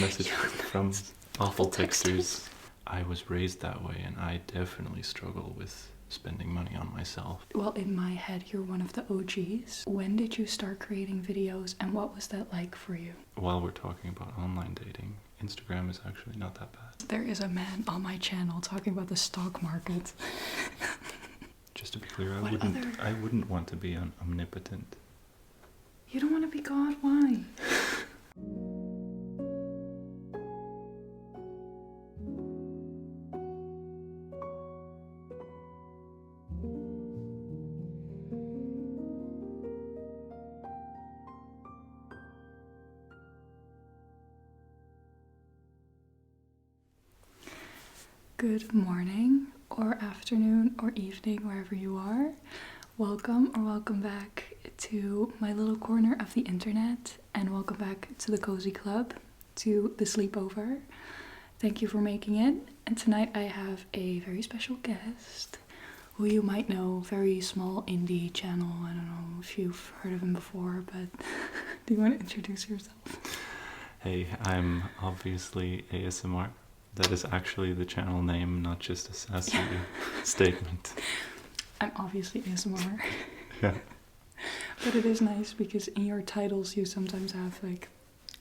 Message from awful texters. I was raised that way, and I definitely struggle with spending money on myself. Well, in my head, you're one of the OGs. When did you start creating videos, and what was that like for you? While we're talking about online dating, Instagram is actually not that bad. There is a man on my channel talking about the stock market. Just to be clear, I wouldn't want to be omnipotent. You don't want to be God? Why? Good morning, or afternoon, or evening, wherever you are. Welcome or welcome back to my little corner of the internet, and welcome back to the Cozy Club, to the sleepover. Thank you for making it. And tonight I have a very special guest who you might know, very small indie channel. I don't know if you've heard of him before, but do you want to introduce yourself? Hey, I'm obviously ASMR. That is actually the channel name, not just a sassy statement. I'm obviously ASMR. Yeah. But it is nice because in your titles you sometimes have like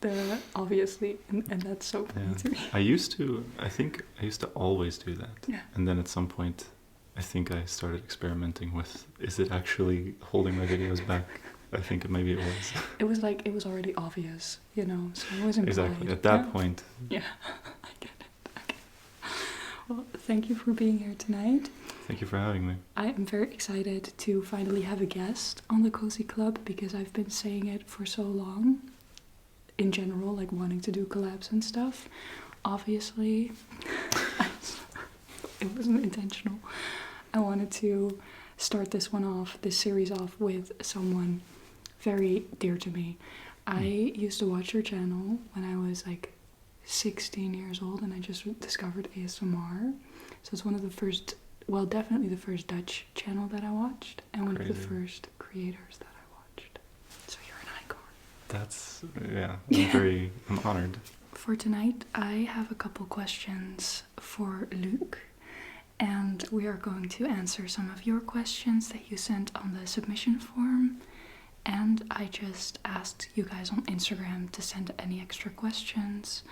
the obviously, and that's so funny to me. I think I used to always do that. Yeah. And then at some point, I think I started experimenting with, is it actually holding my videos back? I think maybe it was. It was already obvious, you know, so it wasn't exactly, at that point. Yeah, I get it. Okay. Well, thank you for being here tonight. Thank you for having me. I am very excited to finally have a guest on the Cozy Club because I've been saying it for so long. In general, like wanting to do collabs and stuff. Obviously, it wasn't intentional. I wanted to start this series off with someone very dear to me. I used to watch your channel when I was like 16 years old, and I just discovered ASMR. So it's one of the first, well, definitely the first Dutch channel that I watched, and one of the first creators that I watched. So you're an icon. I'm honored. For tonight, I have a couple questions for Luuk, and we are going to answer some of your questions that you sent on the submission form. And I just asked you guys on Instagram to send any extra questions.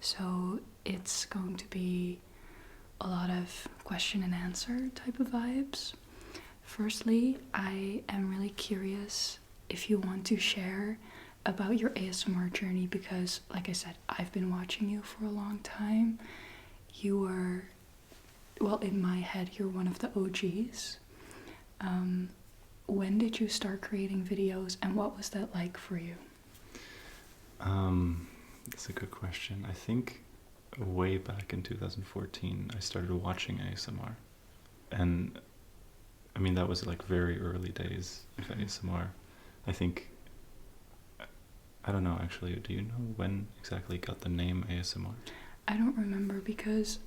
So it's going to be a lot of question and answer type of vibes. Firstly, I am really curious if you want to share about your ASMR journey because, like I said, I've been watching you for a long time. You were, well, in my head, you're one of the OGs. When did you start creating videos, and what was that like for you? That's a good question. I think way back in 2014, I started watching ASMR. And, I mean, that was like very early days of ASMR. I think, I don't know actually, do you know when exactly got the name ASMR? I don't remember because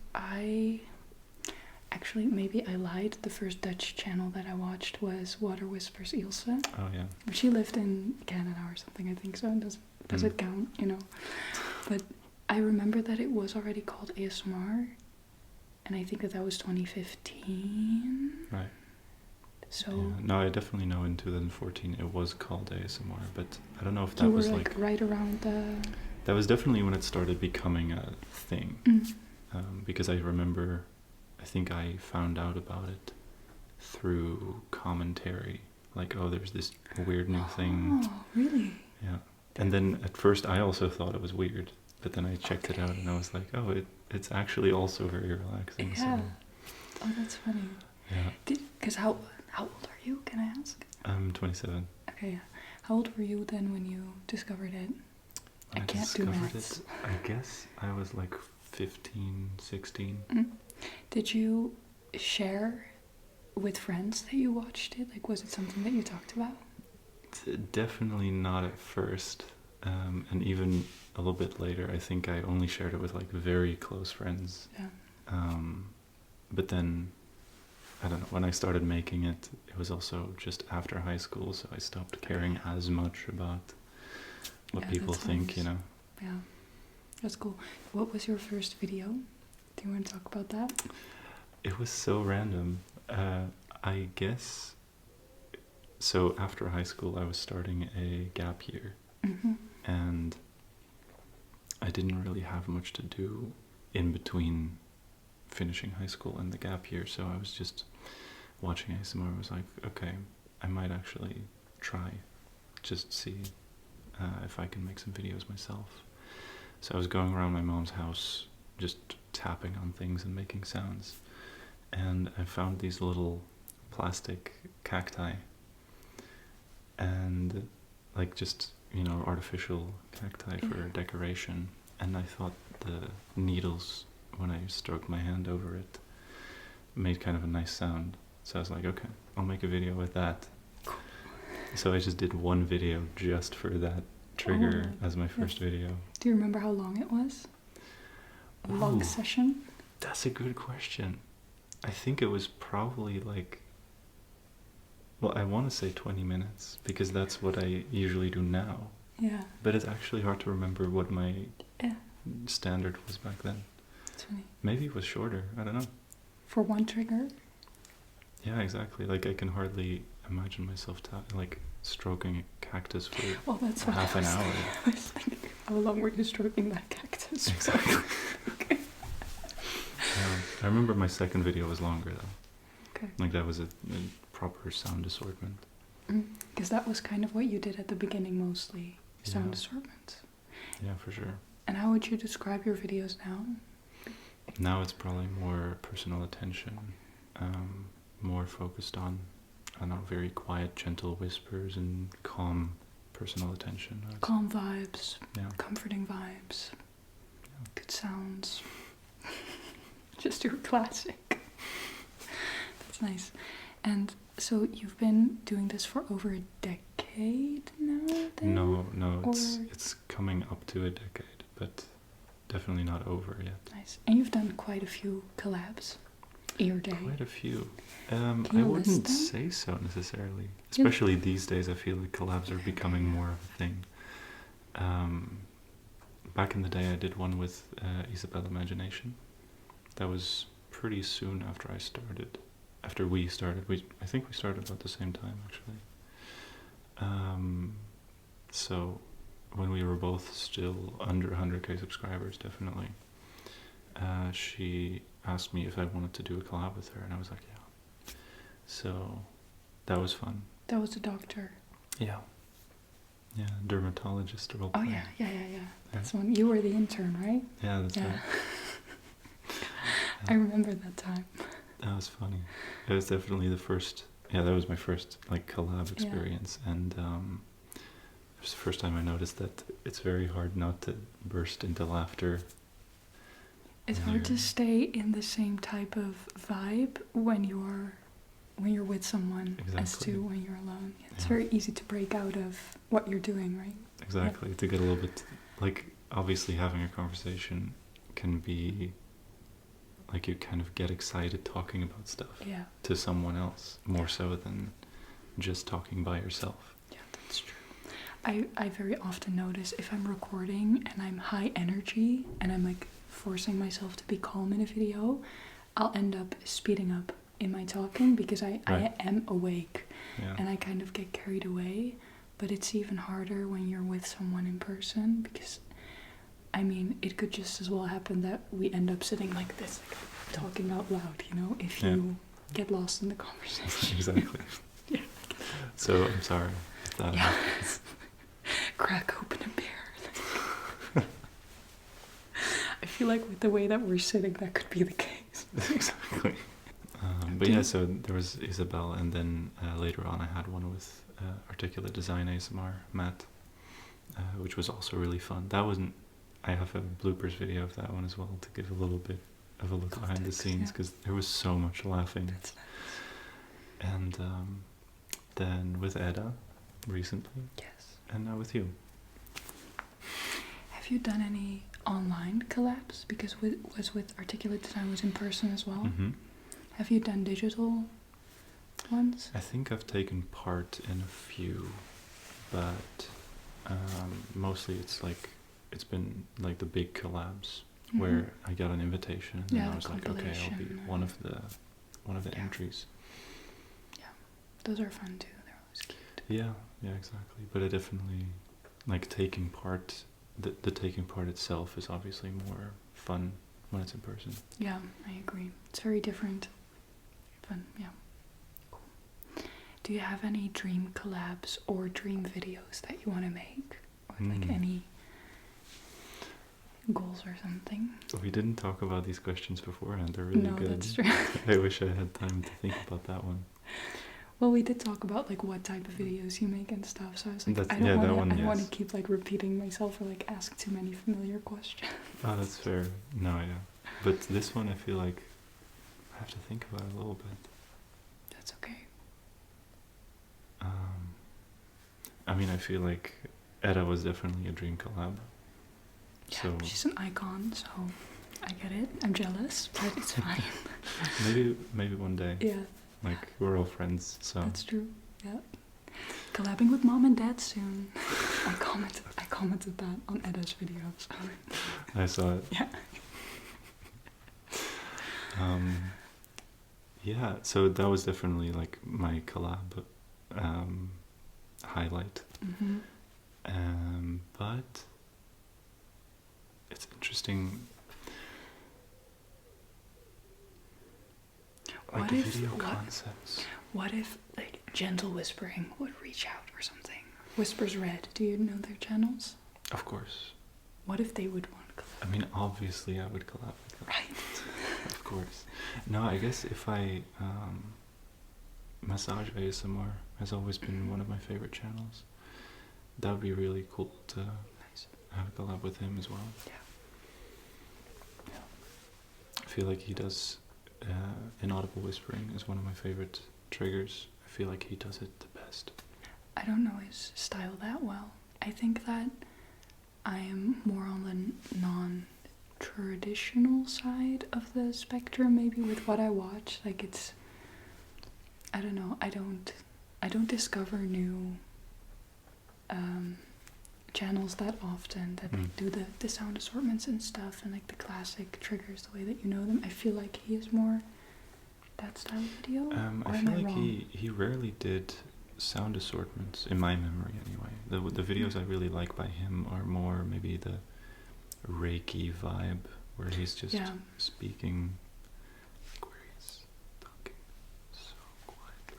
actually, maybe I lied. The first Dutch channel that I watched was Water Whispers Ilse. Oh, yeah. But she lived in Canada or something, I think so. Does it count, you know? But I remember that it was already called ASMR. And I think that was 2015. Right. So... Yeah. No, I definitely know in 2014 it was called ASMR. But I don't know if that was like... right around the... That was definitely when it started becoming a thing. Because I remember... I think I found out about it through commentary. Like, oh, there's this weird new thing. Oh, really? Yeah. And then at first I also thought it was weird. But then I checked it out and I was like, oh, it's actually also very relaxing. Yeah. So. Oh, that's funny. Yeah. Because how old are you, can I ask? I'm 27. Okay, yeah. How old were you then when you discovered it? I can't do maths. I guess I was like 15, 16. Did you share with friends that you watched it? Like, was it something that you talked about? Definitely not at first. And even a little bit later, I think I only shared it with like very close friends. Yeah. But then, I don't know, when I started making it, it was also just after high school, so I stopped caring as much about what people think, you know. Yeah. That's cool. What was your first video? Do you want to talk about that? It was so random. I guess. So after high school, I was starting a gap year, Mm-hmm. and I didn't really have much to do in between finishing high school and the gap year. So I was just watching ASMR. I was like, okay, I might actually try, just see if I can make some videos myself. So I was going around my mom's house, just tapping on things and making sounds, and I found these little plastic cacti, and like just, you know, artificial cacti for decoration, and I thought the needles, when I stroked my hand over it, made kind of a nice sound. So I was like, okay, I'll make a video with that. So I just did one video just for that trigger as my first video. Do you remember how long it was? A long Ooh. session? That's a good question. I think it was probably like, well, I want to say 20 minutes, because that's what I usually do now. Yeah. But it's actually hard to remember what my Yeah. standard was back then. 20. Maybe it was shorter, I don't know. For one trigger? Yeah, exactly. Like, I can hardly imagine myself like stroking a cactus for Well, that's what half an hour. I was thinking. How long were you stroking that cactus? Exactly. I remember my second video was longer though. Okay. Like, that was a proper sound assortment. Because that was kind of what you did at the beginning mostly. Sound Yeah. assortments. Yeah, for sure. And how would you describe your videos now? Now it's probably more personal attention, more focused on, I don't know, very quiet, gentle whispers and calm personal attention. Calm vibes, Yeah. comforting vibes, good sounds. Just your classic. That's nice. And so you've been doing this for over a decade now, then? No, Or- it's coming up to a decade, but definitely not over yet. Nice. And you've done quite a few collabs. Ear Day. Quite a few. Can I you wouldn't list them? say so necessarily. Especially these days, I feel like collabs are becoming more of a thing. Back in the day, I did one with Isabel Imagination. That was pretty soon after I started. After we started. I think we started about the same time, actually. So when we were both still under 100k subscribers, definitely, she asked me if I wanted to do a collab with her, and I was like, yeah. So that was fun. That was the doctor. Yeah. Yeah, dermatologist role Oh, play. yeah. That's one. You were the intern, right? Yeah, that's right. I remember that time. That was funny. It was definitely the first. Yeah, that was my first like collab experience, and it was the first time I noticed that it's very hard not to burst into laughter. It's hard to stay in the same type of vibe when you're with someone as Exactly. to when you're alone. It's Yeah. very easy to break out of what you're doing, right? Exactly. To get a little bit, like, obviously having a conversation can be like you kind of get excited talking about stuff Yeah. to someone else more so than just talking by yourself. Yeah, that's true. I very often notice if I'm recording and I'm high energy and I'm like forcing myself to be calm in a video, I'll end up speeding up in my talking because I am awake Yeah. and I kind of get carried away. But it's even harder when you're with someone in person because, I mean, it could just as well happen that we end up sitting like this, like, talking out loud, you know, if you get lost in the conversation. Exactly. Yeah. So I'm sorry if that happens. Crack open a beer. I feel like with the way that we're sitting, that could be the case. Exactly. But yeah, so there was Isabel, and then later on I had one with Articulate Design ASMR, Matt, which was also really fun. That wasn't. I have a bloopers video of that one as well to give a little bit of a look behind the Context, scenes yeah. because there was so much laughing. That's And then with Edda recently, yes. and now with you. Have you done any online collabs? Because was with Articulate Design was in person as well. Mm-hmm. Have you done digital ones? I think I've taken part in a few, but mostly it's like it's been like the big collabs Mhm. where I got an invitation and Yeah, then I the was like, okay, I'll be compilation, one of the yeah. entries. Those are fun too. They're always cute. Yeah, exactly. But I definitely like taking part. The taking part itself is obviously more fun when it's in person. Yeah, I agree. It's very different. Fun, yeah. Cool. Do you have any dream collabs or dream videos that you want to make? Or like any goals or something? We didn't talk about these questions beforehand. They're really No, good. that's true. I wish I had time to think about that one. Well, we did talk about like what type of videos you make and stuff, so I was like, That's- I don't yeah, that want one, to yes. keep like repeating myself or like ask too many familiar questions. Oh, that's fair. No, yeah. But this one, I feel like I have to think about it a little bit. That's okay. I mean, I feel like Edda was definitely a dream collab. Yeah, So she's an icon, so I get it. I'm jealous, but it's fine. maybe one day. Yeah, Like we're all friends, so that's true. Yeah. Collabing with mom and dad soon. I commented that on Edda's video, so I saw it. yeah. Yeah, so that was definitely like my collab highlight. But it's interesting. Like What the if- video what- concepts. What if like Gentle Whispering would reach out or something? Whispers Red, do you know their channels? Of course. What if they would want to collab? I mean, obviously I would collab with them. Right. Of course. No, I guess if I massage ASMR has always been one of my favorite channels. That would be really cool to have a collab with him as well. Yeah. I feel like he does inaudible whispering is one of my favorite triggers. I feel like he does it the best. I don't know his style that well. I think that I am more on the non-traditional side of the spectrum, maybe with what I watch. Like it's, I don't know. I don't discover new channels that often that like do the sound assortments and stuff and like the classic triggers the way that you know them. I feel like he is more that style of video. Or I am feel I like wrong? he rarely did sound assortments in my memory anyway. The videos I really like by him are more maybe the Reiki vibe where he's just speaking, like where he's talking so quietly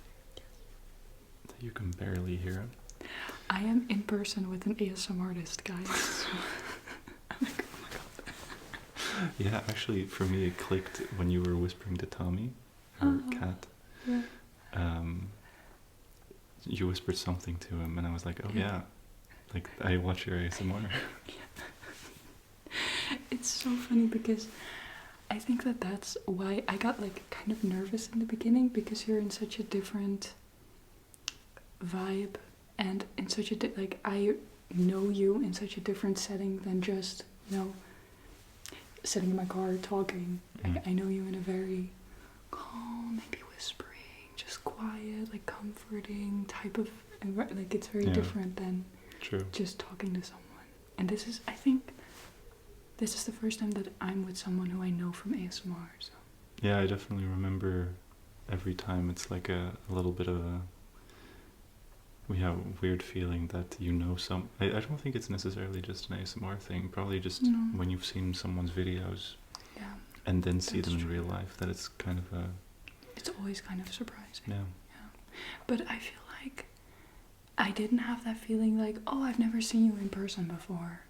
that you can barely hear him. I am in person with an ASM artist, guys. So I'm like, oh my god. Yeah, actually, for me, it clicked when you were whispering to Tommy, her cat. Yeah. You whispered something to him, and I was like, oh yeah, like I watch your ASMR. It's so funny because I think that that's why I got like kind of nervous in the beginning, because you're in such a different vibe and in such a like I know you in such a different setting than just, you know, sitting in my car talking. Like I know you in a very calm, maybe whispering, just quiet, like comforting type of like it's very different than just talking to someone. And this is, I think this is the first time that I'm with someone who I know from ASMR. So Yeah, I definitely remember every time it's like a little bit of a weird feeling that you know some. I don't think it's necessarily just an ASMR thing. Probably just when you've seen someone's videos, and then see them in real life. That it's kind of a. It's always kind of surprising. Yeah. But I feel like I didn't have that feeling like, oh, I've never seen you in person before.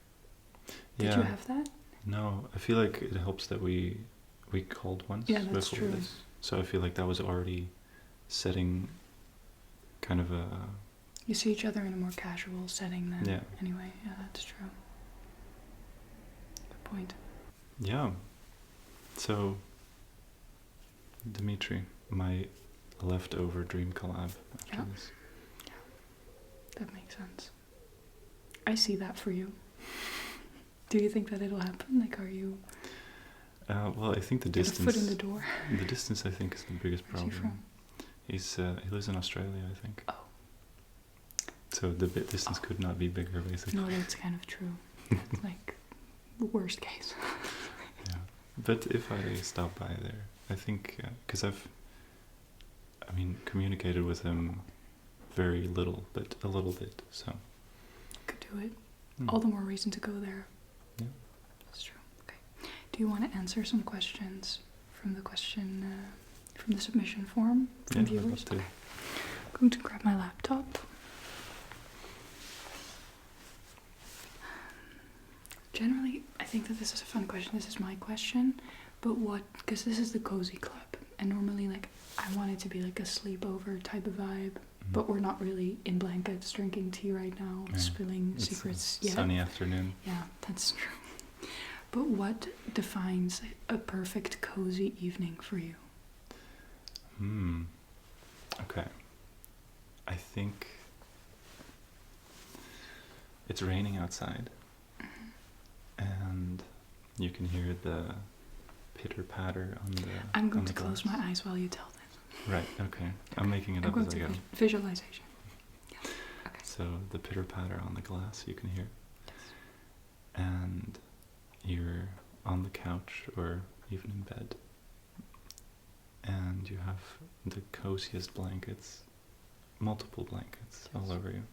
Did you have that? No, I feel like it helps that we called once before this. So I feel like that was already setting kind of a. You see each other in a more casual setting then. Yeah. Anyway, yeah, that's true. Good point. Yeah. So, Dimitri, my leftover dream collab after this. Yeah, that makes sense. I see that for you. Do you think that it'll happen? Like, are you... Well, I think the get distance... a foot in the door? The distance, I think, is the biggest problem. Where's he from? He lives in Australia, I think. Oh. So the distance could not be bigger, basically. No, that's kind of true. It's like the worst case. Yeah. But if I stop by there, I think, because communicated with him very little, but a little bit, so. Could do it. Hmm. All the more reason to go there. Yeah. That's true. Okay. Do you want to answer some questions from the from the submission form from Yeah, I'd love viewers? to. Okay. I'm going to grab my laptop. Generally, I think that this is a fun question. This is my question. But because this is the cozy club, and normally, like, I want it to be like a sleepover type of vibe, but we're not really in blankets drinking tea right now, Yeah. spilling It's secrets a yet. sunny afternoon. Yeah, that's true. But what defines a perfect cozy evening for you? Okay. I think it's raining outside, and you can hear the pitter patter on the. I'm going on to the close glass. my eyes while you tell this. Right. Okay. I'm making it I'm up going as I to go. visualization. Yeah. Okay. So the pitter patter on the glass you can hear, Yes. and you're on the couch or even in bed, and you have the coziest blankets, multiple blankets all over you,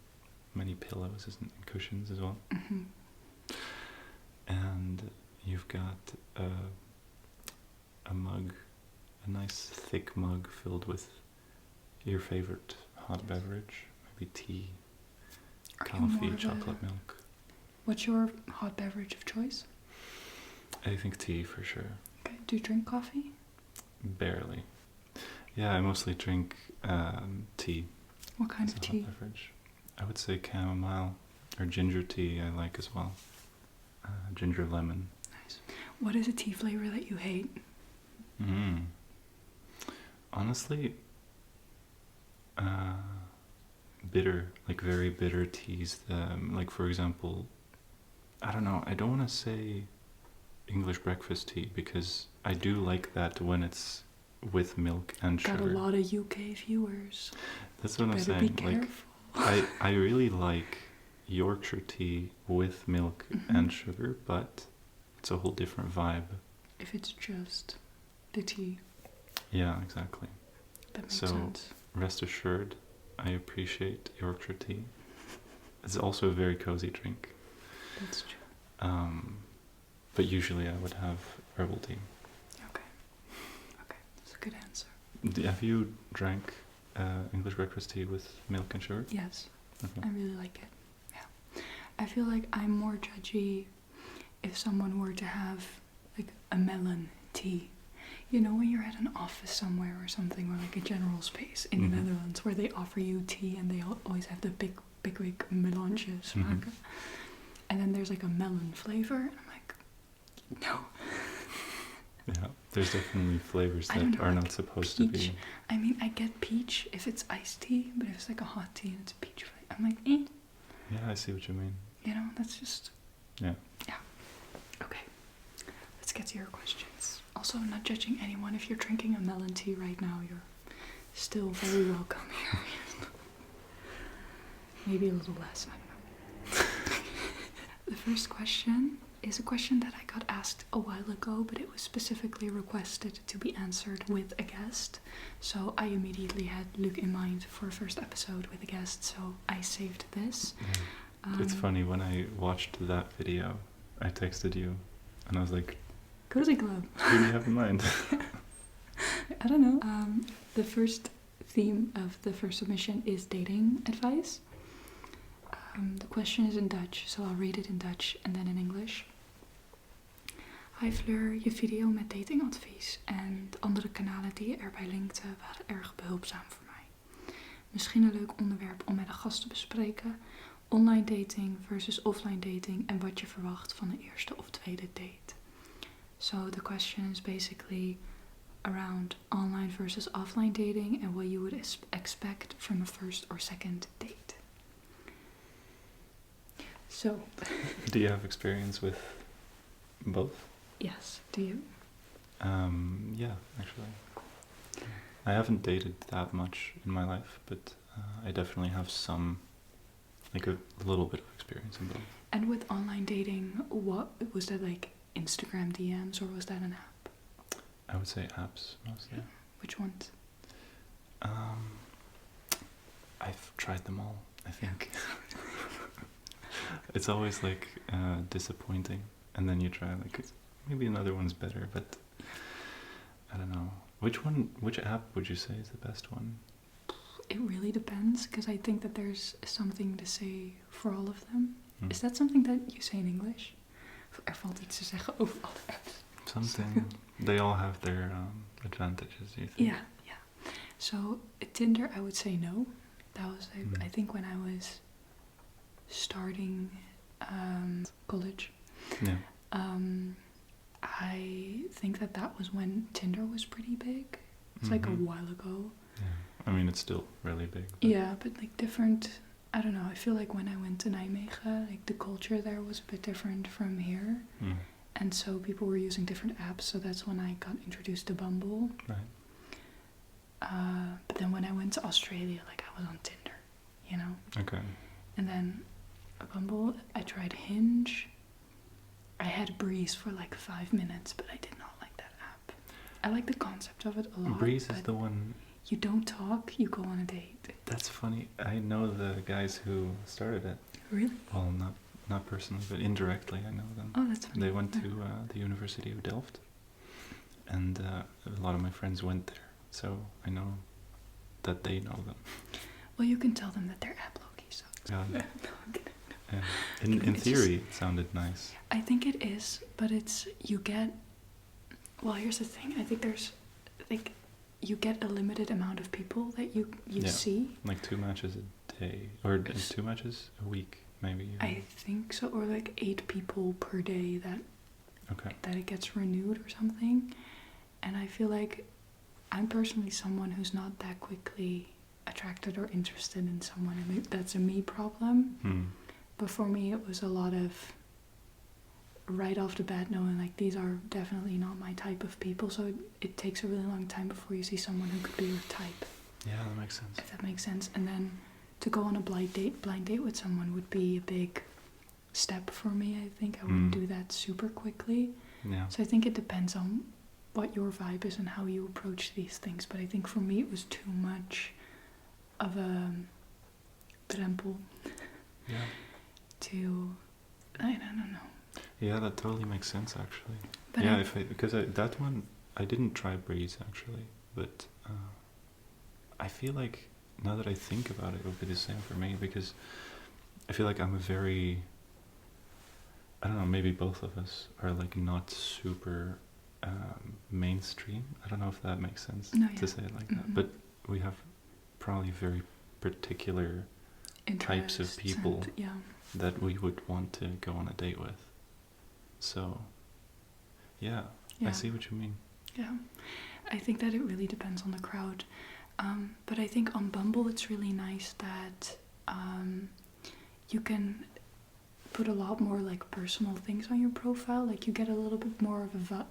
many pillows and cushions as well, Mm-hmm. and you've got a mug, a nice thick mug filled with your favorite hot beverage, maybe tea, Are you more coffee, of a- chocolate milk. What's your hot beverage of choice? I think tea for sure. Okay. Do you drink coffee? Barely. Yeah, I mostly drink tea What kind as of a tea? hot beverage. I would say chamomile or ginger tea I like as well. Ginger lemon. Nice. What is a tea flavor that you hate? Honestly, bitter, like very bitter teas. Like for example, I don't know, I don't want to say English breakfast tea because I do like that when it's with milk and Got sugar. a lot of UK viewers. That's what I'm Better saying. be Like careful. I really like Yorkshire tea with milk Mhm. and sugar, but it's a whole different vibe. If it's just the tea, Yeah, exactly. that makes So- sense. Rest assured, I appreciate Yorkshire tea. It's also a very cozy drink. That's true. But usually I would have herbal tea. Okay. Okay. That's a good answer. Have you drank English breakfast tea with milk and sugar? Yes. Okay. I really like it. Yeah. I feel like I'm more judgy if someone were to have like a melon tea. You know, when you're at an office somewhere or something, or like a general space in Mhm. the Netherlands where they offer you tea and they always have the big melange smaken. And then there's like a melon flavor, and I'm like, no. Yeah, there's definitely flavors I that don't know, are like not supposed peach. to be. I mean, I get peach if it's iced tea, but if it's like a hot tea and it's peach flavor, I'm like, eh. Yeah, I see what you mean. You know, that's just... Yeah. Yeah. Okay. Let's get to your questions. Also, I'm not judging anyone. If you're drinking a melon tea right now, you're still very welcome here. Maybe a little less, I don't know. The first question is a question that I got asked a while ago, but it was specifically requested to be answered with a guest. So I immediately had Luuk in mind for a first episode with a guest, so I saved this. It's funny, when I watched that video, I texted you, and I was like, Cozy Club. who do you have in mind? I don't know. The first theme of the first submission is dating advice. The question is in Dutch, so I'll read it in Dutch and then in English. Hi Fleur, je video met datingadvies en andere kanalen die je erbij linkte waren erg behulpzaam voor mij. Misschien een leuk onderwerp om met een gast te bespreken. Online dating versus offline dating en wat je verwacht van een eerste of tweede date. So the question is basically around online versus offline dating and what you would expect from a first or second date. So, Do you have experience with both? yes, do you? Yeah, actually. I haven't dated that much in my life, but I definitely have some like a little bit of experience in both. And with online dating, what was that, like Instagram DMs, or was that an app? I would say apps mostly. Which ones? I've tried them all, I think. It's always like disappointing, and then you try like maybe another one's better, but I don't know. Which app would you say is the best one? It really depends, because I think that there's something to say for all of them. Hmm. Is that something that you say in English? Valt iets te zeggen over alle apps. Something. They all have their advantages, you think? Yeah, yeah. So Tinder, I would say no. That was, I think, when I was starting college. Yeah. I think that was when Tinder was pretty big. It's like a while ago. Yeah. I mean, it's still really big. But Yeah, but like different. I don't know. I feel like when I went to Nijmegen, like the culture there was a bit different from here. And so people were using different apps, so that's when I got introduced to Bumble. Right. But then when I went to Australia, like I was on Tinder, you know? Okay. And then Bumble, I tried Hinge. I had Breeze for like 5 minutes, but I did not like that app. I like the concept of it a lot. Breeze is the one... You don't talk, you go on a date. That's funny. I know the guys who started it. Really? Well, not personally, but indirectly I know them. Oh, that's funny. They went to the University of Delft, and a lot of my friends went there, so I know that they know them. Well, you can tell them that their app low-key sucks. Yeah. No, I'm kidding. Yeah. In theory, it sounded nice. I think it is, but you get... Well, here's the thing. I think there's, like, you get a limited amount of people that you see. Like 2 matches a day, or 2 matches a week, maybe. Even. I think so, or like 8 people per day that it gets renewed or something. And I feel like I'm personally someone who's not that quickly attracted or interested in someone, and that's a me problem. But for me, it was a lot of right off the bat knowing like these are definitely not my type of people, so it takes a really long time before you see someone who could be your type. Yeah, that makes sense. If that makes sense. And then to go on a blind date with someone would be a big step for me. I think I wouldn't do that super quickly. Yeah. So I think it depends on what your vibe is and how you approach these things. But I think for me it was too much of a drempel. Yeah. I don't know. Yeah, that totally makes sense actually. But yeah, because that one I didn't try Breeze actually, but I feel like now that I think about it, it would be the same for me, because I feel like I'm a very, I don't know, maybe both of us are like not super mainstream. I don't know if that makes sense to say it like that, but we have probably very particular types of people that we would want to go on a date with. So, yeah, I see what you mean. Yeah, I think that it really depends on the crowd. But I think on Bumble it's really nice that you can put a lot more like personal things on your profile. Like you get a little bit more of a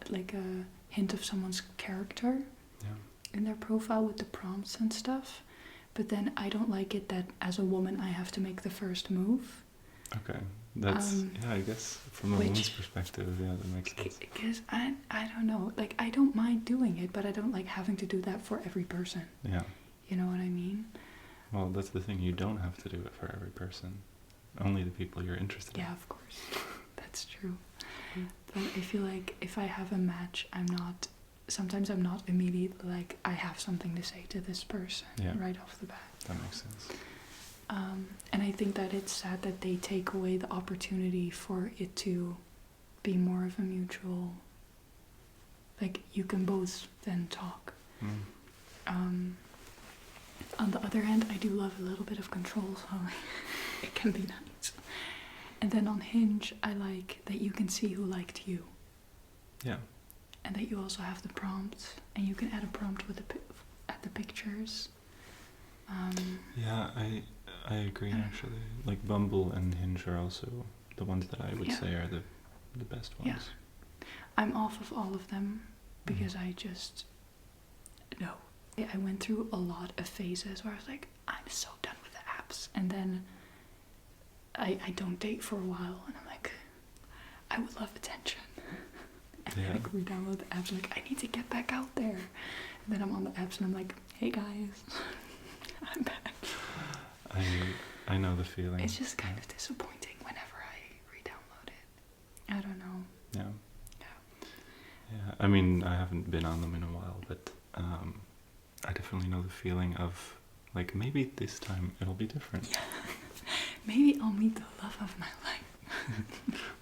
hint of someone's character in their profile with the prompts and stuff. But then I don't like it that as a woman I have to make the first move. Okay, that's I guess from a woman's perspective, that makes sense. Because I don't know, like I don't mind doing it, but I don't like having to do that for every person. Yeah. You know what I mean? Well, that's the thing. You don't have to do it for every person. Only the people you're interested in. Yeah, of course. That's true. But I feel like if I have a match, sometimes I'm not immediately like, I have something to say to this person right off the bat. That makes sense. And I think that it's sad that they take away the opportunity for it to be more of a mutual, like you can both then talk. On the other hand, I do love a little bit of control, so it can be nice. And then on Hinge, I like that you can see who liked you. Yeah. And that you also have the prompts, and you can add a prompt with at the pictures. Yeah, I agree actually. Like Bumble and Hinge are also the ones that I would say are the best ones. Yeah. I'm off of all of them because I just no. I went through a lot of phases where I was like, I'm so done with the apps, and then I don't date for a while, and I'm like, I would love attention. And Yeah. I like re-download the apps, like, I need to get back out there. And then I'm on the apps and I'm like, hey guys, I'm back. I know the feeling. It's just kind of disappointing whenever I re-download it. I don't know. Yeah. Yeah. Yeah. I mean, I haven't been on them in a while, but I definitely know the feeling of like maybe this time it'll be different. Yeah. Maybe I'll meet the love of my life.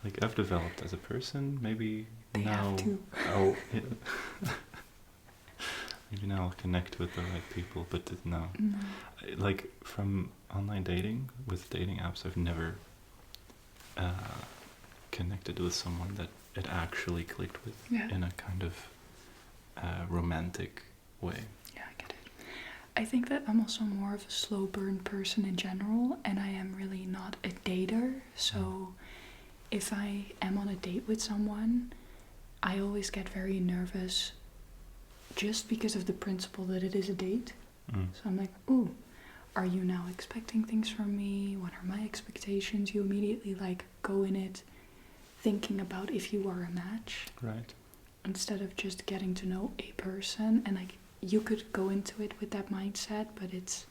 Like I've developed as a person. Maybe They now have to. maybe now I'll connect with the right people. But no, No. like from online dating with dating apps, I've never connected with someone that it actually clicked with in a kind of romantic way. Yeah, I get it. I think that I'm also more of a slow burn person in general, and I am really not a dater. So if I am on a date with someone, I always get very nervous just because of the principle that it is a date. So I'm like, ooh, are you now expecting things from me? What are my expectations? You immediately like go in it thinking about if you are a match. Right. Instead of just getting to know a person, and like you could go into it with that mindset, but it's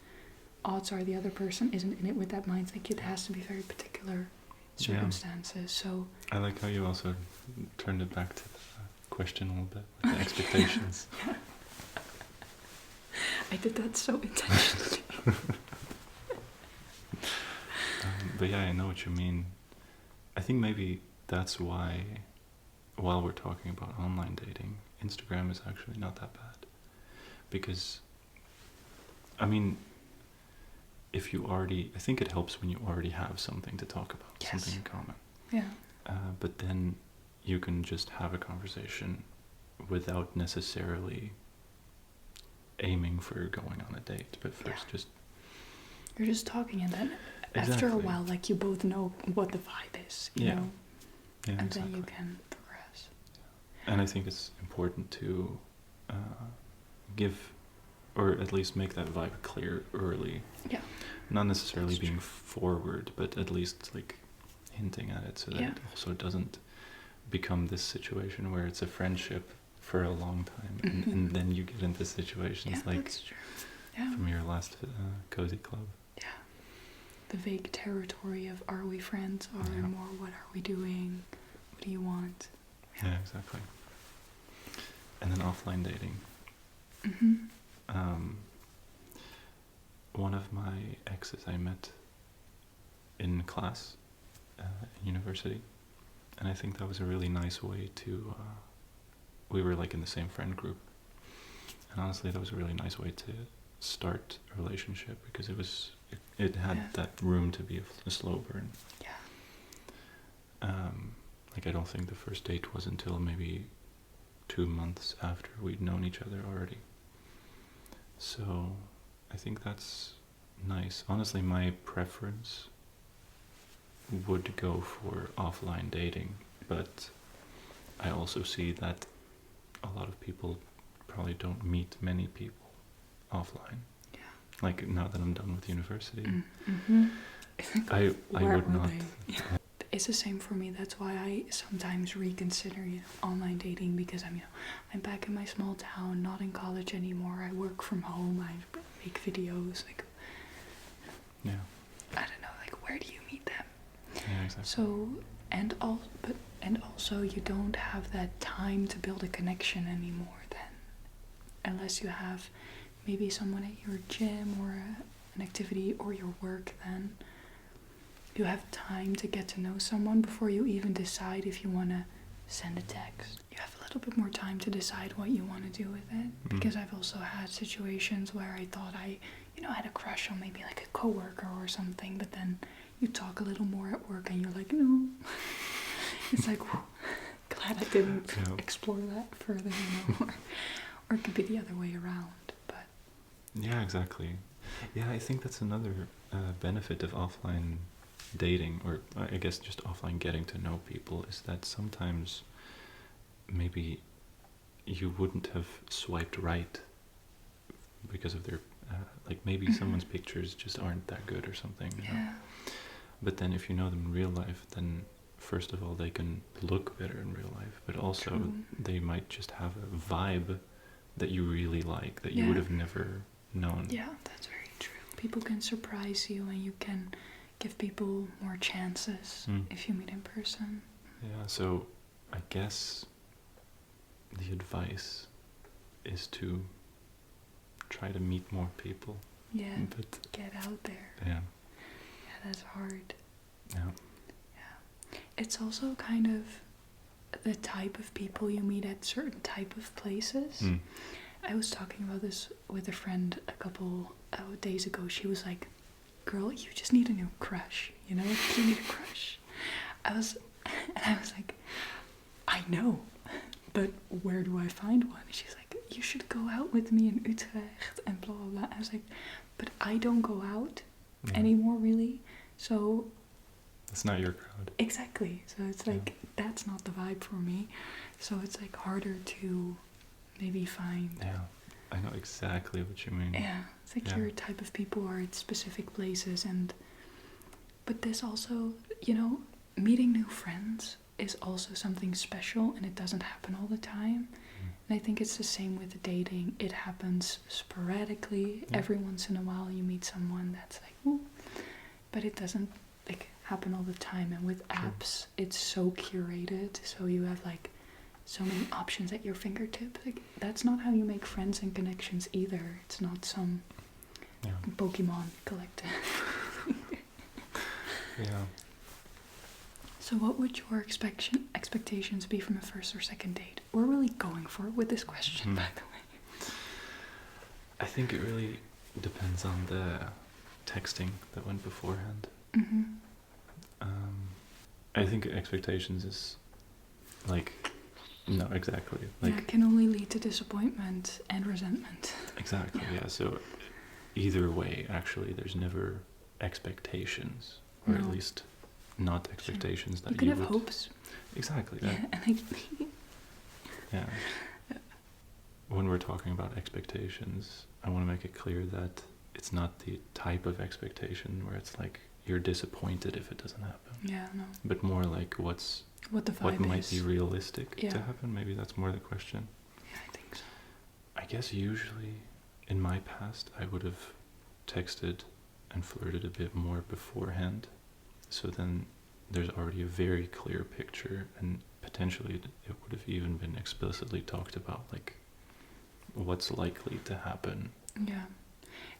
odds are the other person isn't in it with that mindset. Like it has to be very particular circumstances. So I like how you also turned it back to the question a little bit with the expectations. yeah. I did that so intentionally. But yeah, I know what you mean. I think maybe that's why, while we're talking about online dating, Instagram is actually not that bad. Because, I mean, if you already, I think it helps when you already have something to talk about, something in common. Yeah. But then you can just have a conversation without necessarily aiming for going on a date. But first, just you're just talking, and then after a while, like you both know what the vibe is, you know, and then you can progress. And I think it's important to give, or at least make that vibe clear early. Yeah. Not necessarily being forward, but at least like hinting at it so that it also doesn't become this situation where it's a friendship for a long time, and then you get into situations like from your last cozy club. Yeah. The vague territory of are we friends or more what are we doing? What do you want? Yeah, exactly. And then offline dating. One of my exes I met in class in university, and I think that was a really nice way to we were like in the same friend group, and honestly that was a really nice way to start a relationship because it had that room to be a slow burn. Like I don't think the first date was until maybe 2 months after we'd known each other already. So I think that's nice. Honestly, my preference would go for offline dating, but I also see that a lot of people probably don't meet many people offline. Yeah. Like now that I'm done with university, I would not. It's the same for me. That's why I sometimes reconsider online dating, because I'm back in my small town, not in college anymore. I work from home. I make videos. Like, I don't know. Like, where do you meet them? Yeah, exactly. So and also you don't have that time to build a connection anymore. Then, unless you have maybe someone at your gym or an activity or your work, then you have time to get to know someone before you even decide if you want to send a text. You have a little bit more time to decide what you want to do with it. Because I've also had situations where I thought I had a crush on maybe like a coworker or something, but then you talk a little more at work and you're like, no. It's like, whew, glad I didn't explore that further, or it could be the other way around. But yeah, exactly. Yeah, I think that's another benefit of offline dating, or I guess just offline getting to know people, is that sometimes maybe you wouldn't have swiped right because of their like maybe someone's pictures just aren't that good or something, you know? But then if you know them in real life, then first of all, they can look better in real life, but also True. they might just have a vibe that you really like, that you Yeah. would have never known. Yeah, that's very true. People can surprise you and you can give people more chances if you meet in person. Yeah, so I guess the advice is to try to meet more people. Yeah, But get out there. yeah, Yeah, that's hard. yeah. It's also kind of the type of people you meet at certain type of places. I was talking about this with a friend a couple days ago. She was like, girl, you just need a new crush, you know? You need a crush. I was like, I know, but where do I find one? She's like, you should go out with me in Utrecht and blah, blah, blah. I was like, but I don't go out anymore, really. So It's not your crowd. exactly. So it's like, that's not the vibe for me. So it's like harder to maybe find. Yeah, I know exactly what you mean. Yeah, it's like your type of people are at specific places. But this also, you know, meeting new friends is also something special, and it doesn't happen all the time. And I think it's the same with dating. It happens sporadically. Every once in a while you meet someone that's like, ooh, but it doesn't like happen all the time. And with apps, it's so curated, so you have like so many options at your fingertips. Like, that's not how you make friends and connections either. It's not some Pokemon collective. Yeah. So what would your expectations be from a first or second date? We're really going for it with this question, by the way. I think it really depends on the texting that went beforehand. I think expectations is like, no, exactly. Like, it can only lead to disappointment and resentment. Exactly, yeah. So either way, actually, there's never expectations, or at least not expectations that you can you have would... hopes. Exactly. Yeah, Yeah. When we're talking about expectations, I want to make it clear that it's not the type of expectation where it's like you're disappointed if it doesn't happen. Yeah, no. But more like what the vibe what might is. be realistic to happen. Maybe that's more the question. Yeah, I think so. I guess usually in my past I would have texted and flirted a bit more beforehand. So then there's already a very clear picture, and potentially it would have even been explicitly talked about, like what's likely to happen. Yeah.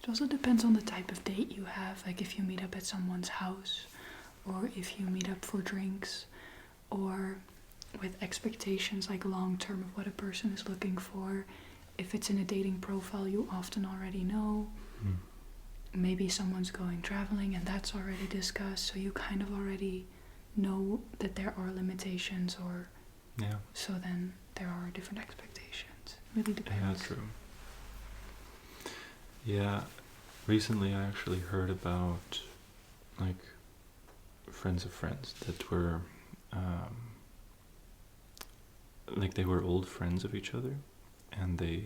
It also depends on the type of date you have. Like if you meet up at someone's house, or if you meet up for drinks, or with expectations like long term of what a person is looking for. If it's in a dating profile, you often already know. Maybe someone's going traveling and that's already discussed, so you kind of already know that there are limitations, or so then there are different expectations. Really depends. Yeah, true. Yeah, recently I actually heard about like friends of friends that were like they were old friends of each other, and they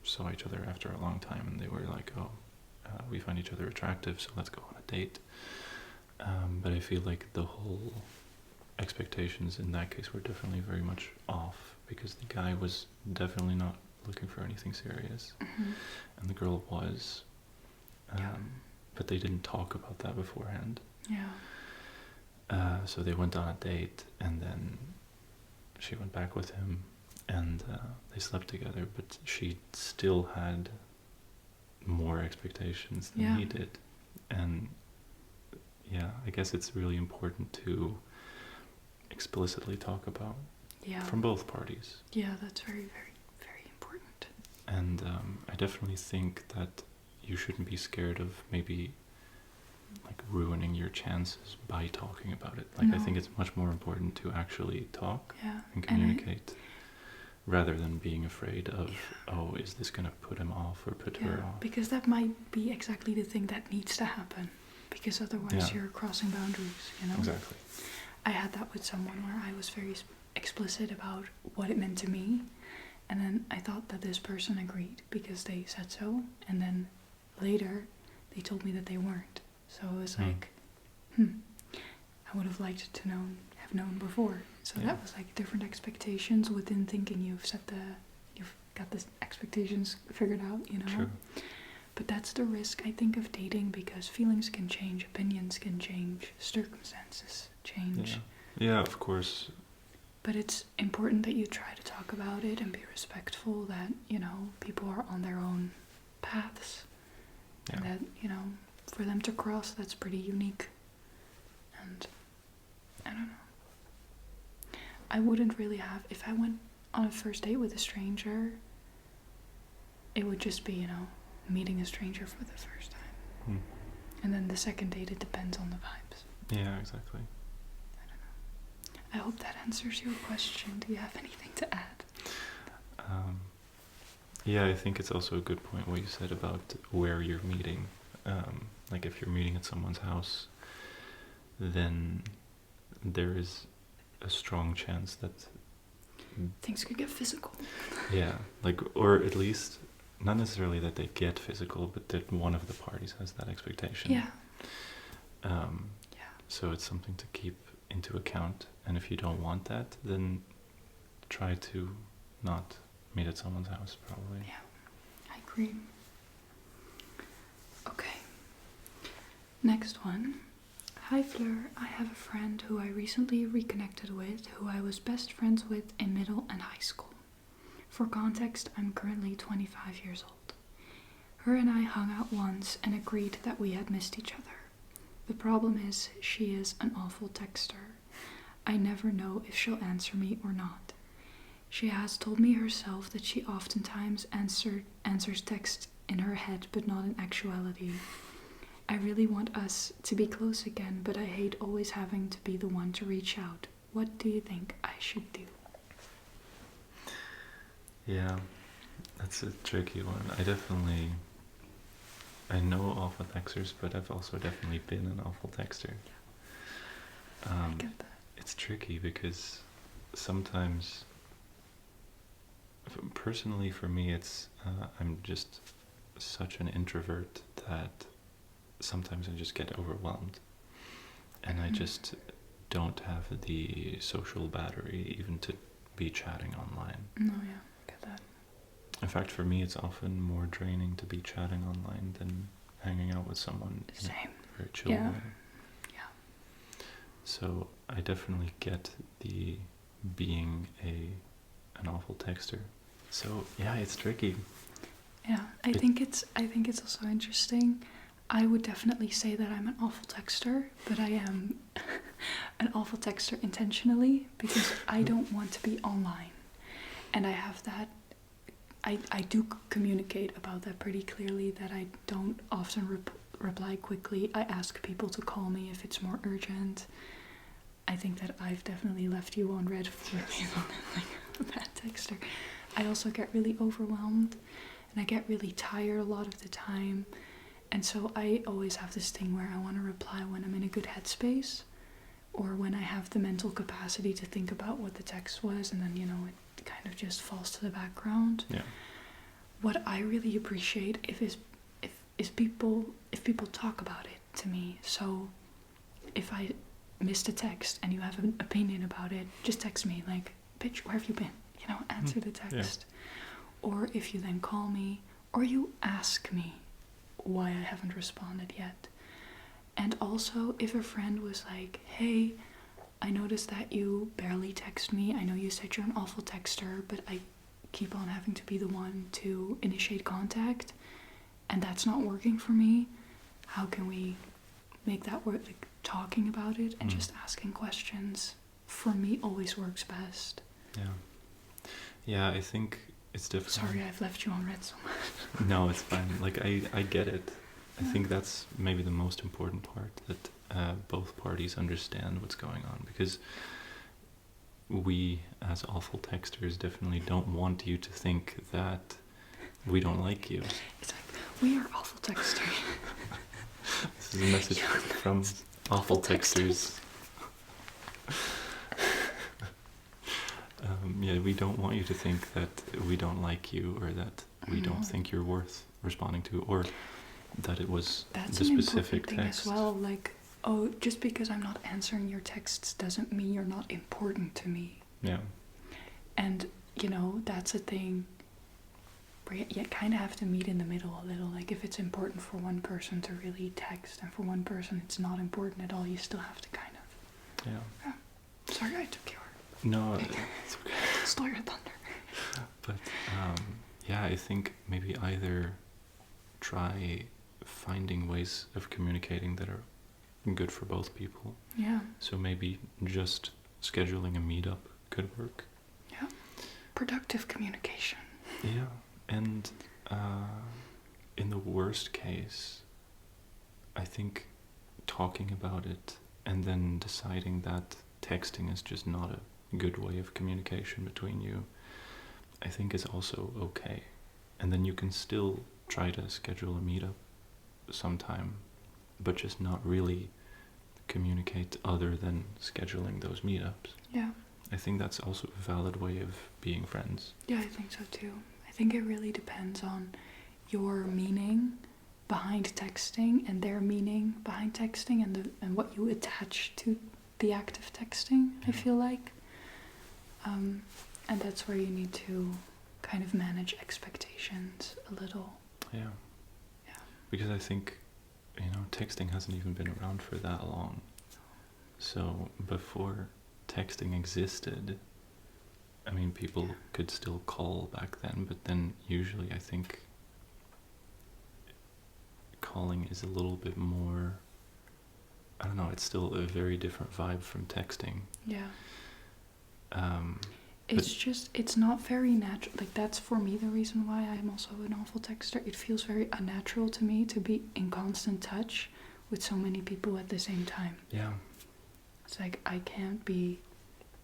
saw each other after a long time, and they were like, we find each other attractive, so let's go on a date. But I feel like the whole expectations in that case were definitely very much off, because the guy was definitely not looking for anything serious, and the girl was. But they didn't talk about that beforehand. So they went on a date, and then she went back with him, and they slept together, but she still had more expectations than he did. And I guess it's really important to explicitly talk about from both parties. Yeah, that's very, very, very important. And I definitely think that you shouldn't be scared of maybe like ruining your chances by talking about it. Like, I think it's much more important to actually talk and communicate, rather than being afraid of, is this going to put him off or put her off? Because that might be exactly the thing that needs to happen, because otherwise you're crossing boundaries, you know? Exactly. I had that with someone where I was very explicit about what it meant to me, and then I thought that this person agreed because they said so, and then later they told me that they weren't. So it was like, I would have liked to have known before. So Yeah. that was like different expectations within thinking you've got the expectations figured out, you know? True. But that's the risk, I think, of dating, because feelings can change, opinions can change, circumstances change. Yeah, of course. But it's important that you try to talk about it and be respectful that, you know, people are on their own paths. Yeah. And that, you know, for them to cross, that's pretty unique. And I don't know. I wouldn't really have, if I went on a first date with a stranger, it would just be, you know, meeting a stranger for the first time. Hmm. And then the second date, it depends on the vibes. Yeah, exactly. I don't know. I hope that answers your question. Do you have anything to add? Yeah, I think it's also a good point what you said about where you're meeting. Like if you're meeting at someone's house, then there is a strong chance that Things could get physical. yeah, like, or at least not necessarily that they get physical, but that one of the parties has that expectation. Yeah. Yeah. So it's something to keep into account, and if you don't want that, then try to not meet at someone's house, probably. Yeah, I agree. Okay. Next one. Hi Fleur, I have a friend who I recently reconnected with, who I was best friends with in middle and high school. For context, I'm currently 25 years old. Her and I hung out once and agreed that we had missed each other. The problem is, she is an awful texter. I never know if she'll answer me or not. She has told me herself that she oftentimes answers texts in her head but not in actuality. I really want us to be close again, but I hate always having to be the one to reach out. What do you think I should do? Yeah, that's a tricky one. I know awful texters, but I've also definitely been an awful texter. I get that. It's tricky because sometimes, personally for me, it's I'm just such an introvert that sometimes I just get overwhelmed, and I just don't have the social battery even to be chatting online. No, yeah, I get that. In fact, for me, it's often more draining to be chatting online than hanging out with someone in Same. a very chill Yeah. way. Yeah. So I definitely get the being an awful texter. So yeah, it's tricky. Yeah, I think it's also interesting. I would definitely say that I'm an awful texter, but I am an awful texter intentionally because I don't want to be online. And I have that, I do communicate about that pretty clearly, that I don't often reply quickly. I ask people to call me if it's more urgent. I think that I've definitely left you on red for being like a bad texter. I also get really overwhelmed and I get really tired a lot of the time. And so I always have this thing where I want to reply when I'm in a good headspace or when I have the mental capacity to think about what the text was, and then, you know, it kind of just falls to the background. Yeah. What I really appreciate if people talk about it to me. So if I missed a text and you have an opinion about it, just text me like, bitch, where have you been? You know, answer the text. Yeah. Or if you then call me or you ask me why I haven't responded yet. And also if a friend was like, hey, I noticed that you barely text me. I know you said you're an awful texter, but I keep on having to be the one to initiate contact and that's not working for me. How can we make that work? Like, talking about it and just asking questions, for me, always works best. Yeah. Yeah, I think it's different. Sorry, I've left you on red so much. No, it's fine. Like, I get it. I think that's maybe the most important part, that both parties understand what's going on, because we, as awful texters, definitely don't want you to think that we don't like you. It's like, we are awful texters. This is a message from awful texters. Yeah, we don't want you to think that we don't like you, or that we don't think you're worth responding to, or that it was That's the an specific important thing text. as well. Like, oh, just because I'm not answering your texts doesn't mean you're not important to me. Yeah. And, you know, that's a thing where you kind of have to meet in the middle a little. Like, if it's important for one person to really text, and for one person it's not important at all, you still have to kind of... Yeah. Sorry, I took your... No, it's okay. Stole your thunder. But, yeah, I think maybe either try finding ways of communicating that are good for both people. Yeah. So maybe just scheduling a meetup could work. Yeah. Productive communication. Yeah. And in the worst case, I think talking about it and then deciding that texting is just not a good way of communication between you, I think is also okay. And then you can still try to schedule a meetup sometime, but just not really communicate other than scheduling those meetups. Yeah. I think that's also a valid way of being friends. Yeah, I think so too. I think it really depends on your meaning behind texting and their meaning behind texting, and what you attach to the act of texting, I feel like. And that's where you need to kind of manage expectations a little. Yeah. Yeah. Because I think, texting hasn't even been around for that long. So before texting existed, I mean, people could still call back then, but then usually I think calling is a little bit more, I don't know, it's still a very different vibe from texting. Yeah. It's not very natural. Like, that's for me the reason why I'm also an awful texter. It feels very unnatural to me to be in constant touch with so many people at the same time. Yeah. It's like I can't be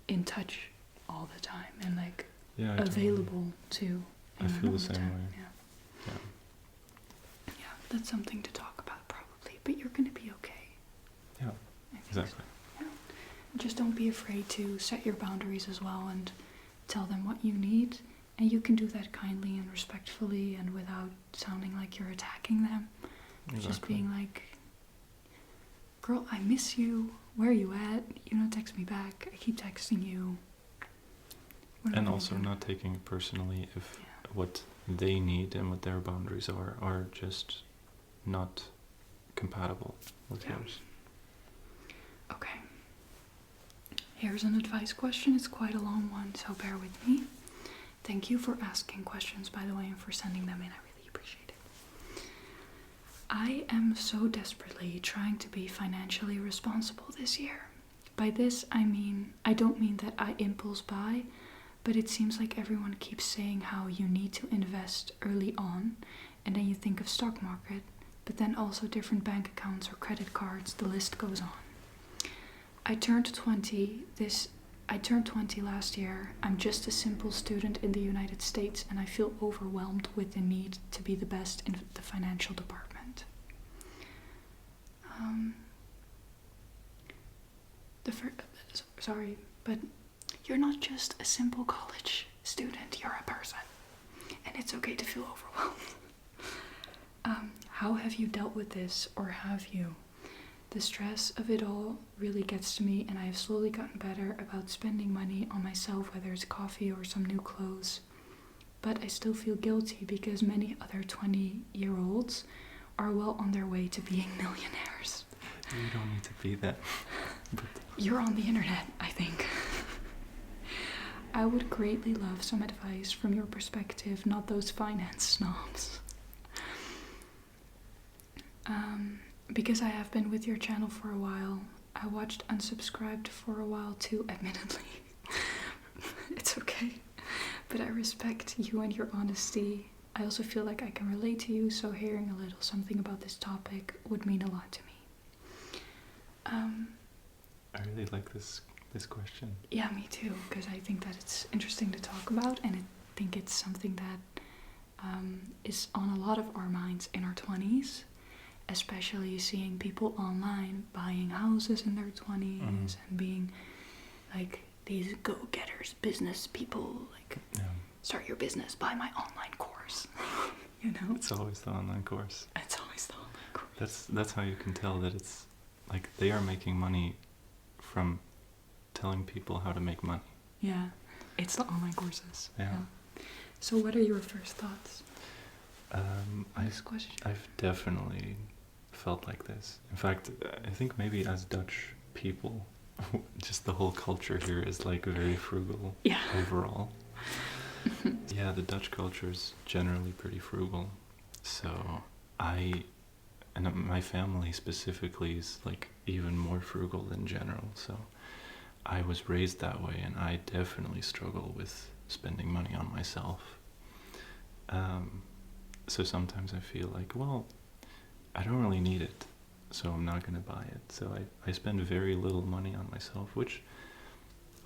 in touch all the time and like available to. I feel the same way. Yeah. Yeah, that's something to talk about probably, but you're gonna be okay. Yeah, exactly. So. Yeah. Just don't be afraid to set your boundaries as well and tell them what you need, and you can do that kindly and respectfully and without sounding like you're attacking them. Exactly. Just being like, girl, I miss you. Where are you at? You don't text me back. I keep texting you. And also not taking it personally if what they need and what their boundaries are just not compatible with yours. Okay. Here's an advice question. It's quite a long one, so bear with me. Thank you for asking questions, by the way, and for sending them in. I really appreciate it. I am so desperately trying to be financially responsible this year. By this, I don't mean that I impulse buy, but it seems like everyone keeps saying how you need to invest early on, and then you think of stock market, but then also different bank accounts or credit cards, the list goes on. I turned 20 last year. I'm just a simple student in the United States, and I feel overwhelmed with the need to be the best in the financial department. Sorry, but you're not just a simple college student, you're a person. And it's okay to feel overwhelmed. How have you dealt with this, or have you? The stress of it all really gets to me, and I have slowly gotten better about spending money on myself, whether it's coffee or some new clothes. But I still feel guilty because many other 20-year-olds are well on their way to being millionaires. You don't need to be that. You're on the internet, I think. I would greatly love some advice from your perspective, not those finance snobs. Because I have been with your channel for a while. I watched Unsubscribed for a while too, admittedly. It's okay. But I respect you and your honesty. I also feel like I can relate to you, so hearing a little something about this topic would mean a lot to me. I really like this question. Yeah, me too, because I think that it's interesting to talk about, and I think it's something that is on a lot of our minds in our 20s, especially seeing people online buying houses in their 20s and being like these go-getters, business people, like start your business, buy my online course. You know? It's always the online course. It's always the online course. That's how you can tell that it's like they are making money from telling people how to make money. Yeah, it's the online courses. Yeah. So what are your first thoughts? This question. I've definitely felt like this. In fact, I think maybe as Dutch people, just the whole culture here is like very frugal overall. Yeah, the Dutch culture is generally pretty frugal. So and my family specifically is like even more frugal in general. So I was raised that way, and I definitely struggle with spending money on myself. So sometimes I feel like, well, I don't really need it, so I'm not going to buy it. So I spend very little money on myself, which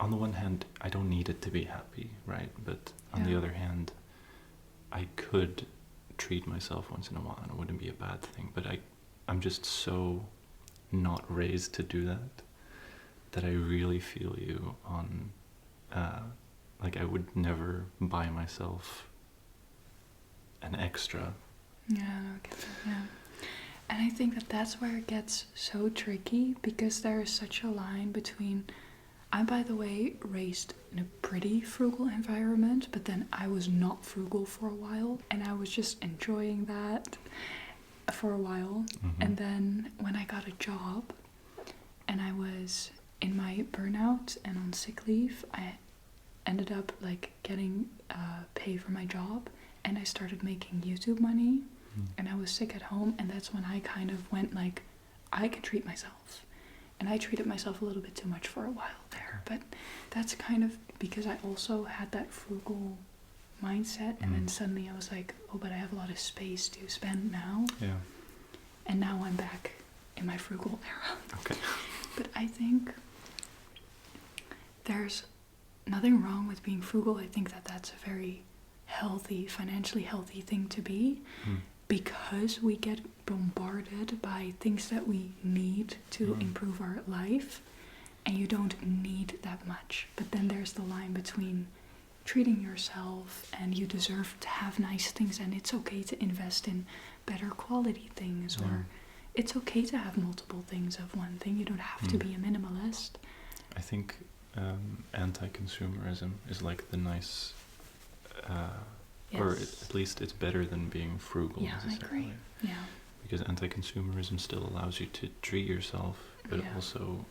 on the one hand, I don't need it to be happy, right? But on the other hand, I could treat myself once in a while, and it wouldn't be a bad thing. But I'm just so not raised to do that I really feel you on, like I would never buy myself an extra. Yeah, okay, yeah. And I think that that's where it gets so tricky, because there is such a line between, I'm, by the way, raised in a pretty frugal environment, but then I was not frugal for a while, and I was just enjoying that for a while. Mm-hmm. And then when I got a job, and I was in my burnout and on sick leave, I ended up like getting pay for my job, and I started making YouTube money, and I was sick at home, and that's when I kind of went like, I can treat myself. And I treated myself a little bit too much for a while there, but that's kind of because I also had that frugal mindset, and then suddenly I was like, oh, but I have a lot of space to spend now. Yeah. And now I'm back in my frugal era. Okay. But I think there's nothing wrong with being frugal. I think that that's a very healthy, financially healthy thing to be, because we get bombarded by things that we need to improve our life, and you don't need that much. But then there's the line between treating yourself, and you deserve to have nice things, and it's okay to invest in better quality things, or it's okay to have multiple things of one thing. You don't have to be a minimalist. I think anti-consumerism is like the nice, or at least it's better than being frugal. Yeah, I agree. Yeah. Because anti-consumerism still allows you to treat yourself, but also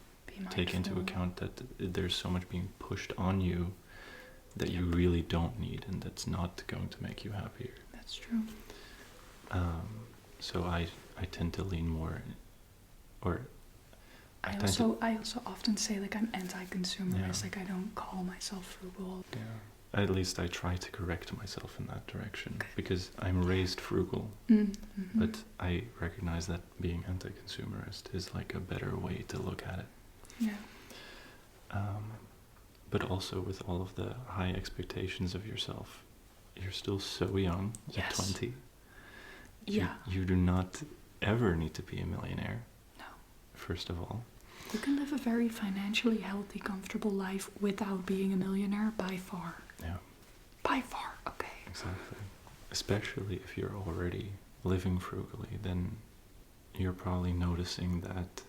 take into account that there's so much being pushed on you that you really don't need, and that's not going to make you happier. That's true. So I tend to lean more, or I also often say like I'm anti-consumerist. Like I don't call myself frugal. Yeah. At least I try to correct myself in that direction, because I'm raised frugal, but I recognize that being anti-consumerist is like a better way to look at it. Yeah. But also with all of the high expectations of yourself, you're still so young at 20. Yeah. You do not ever need to be a millionaire. No. First of all. You can live a very financially healthy, comfortable life without being a millionaire by far. Yeah. By far, okay. Exactly. Especially if you're already living frugally, then you're probably noticing that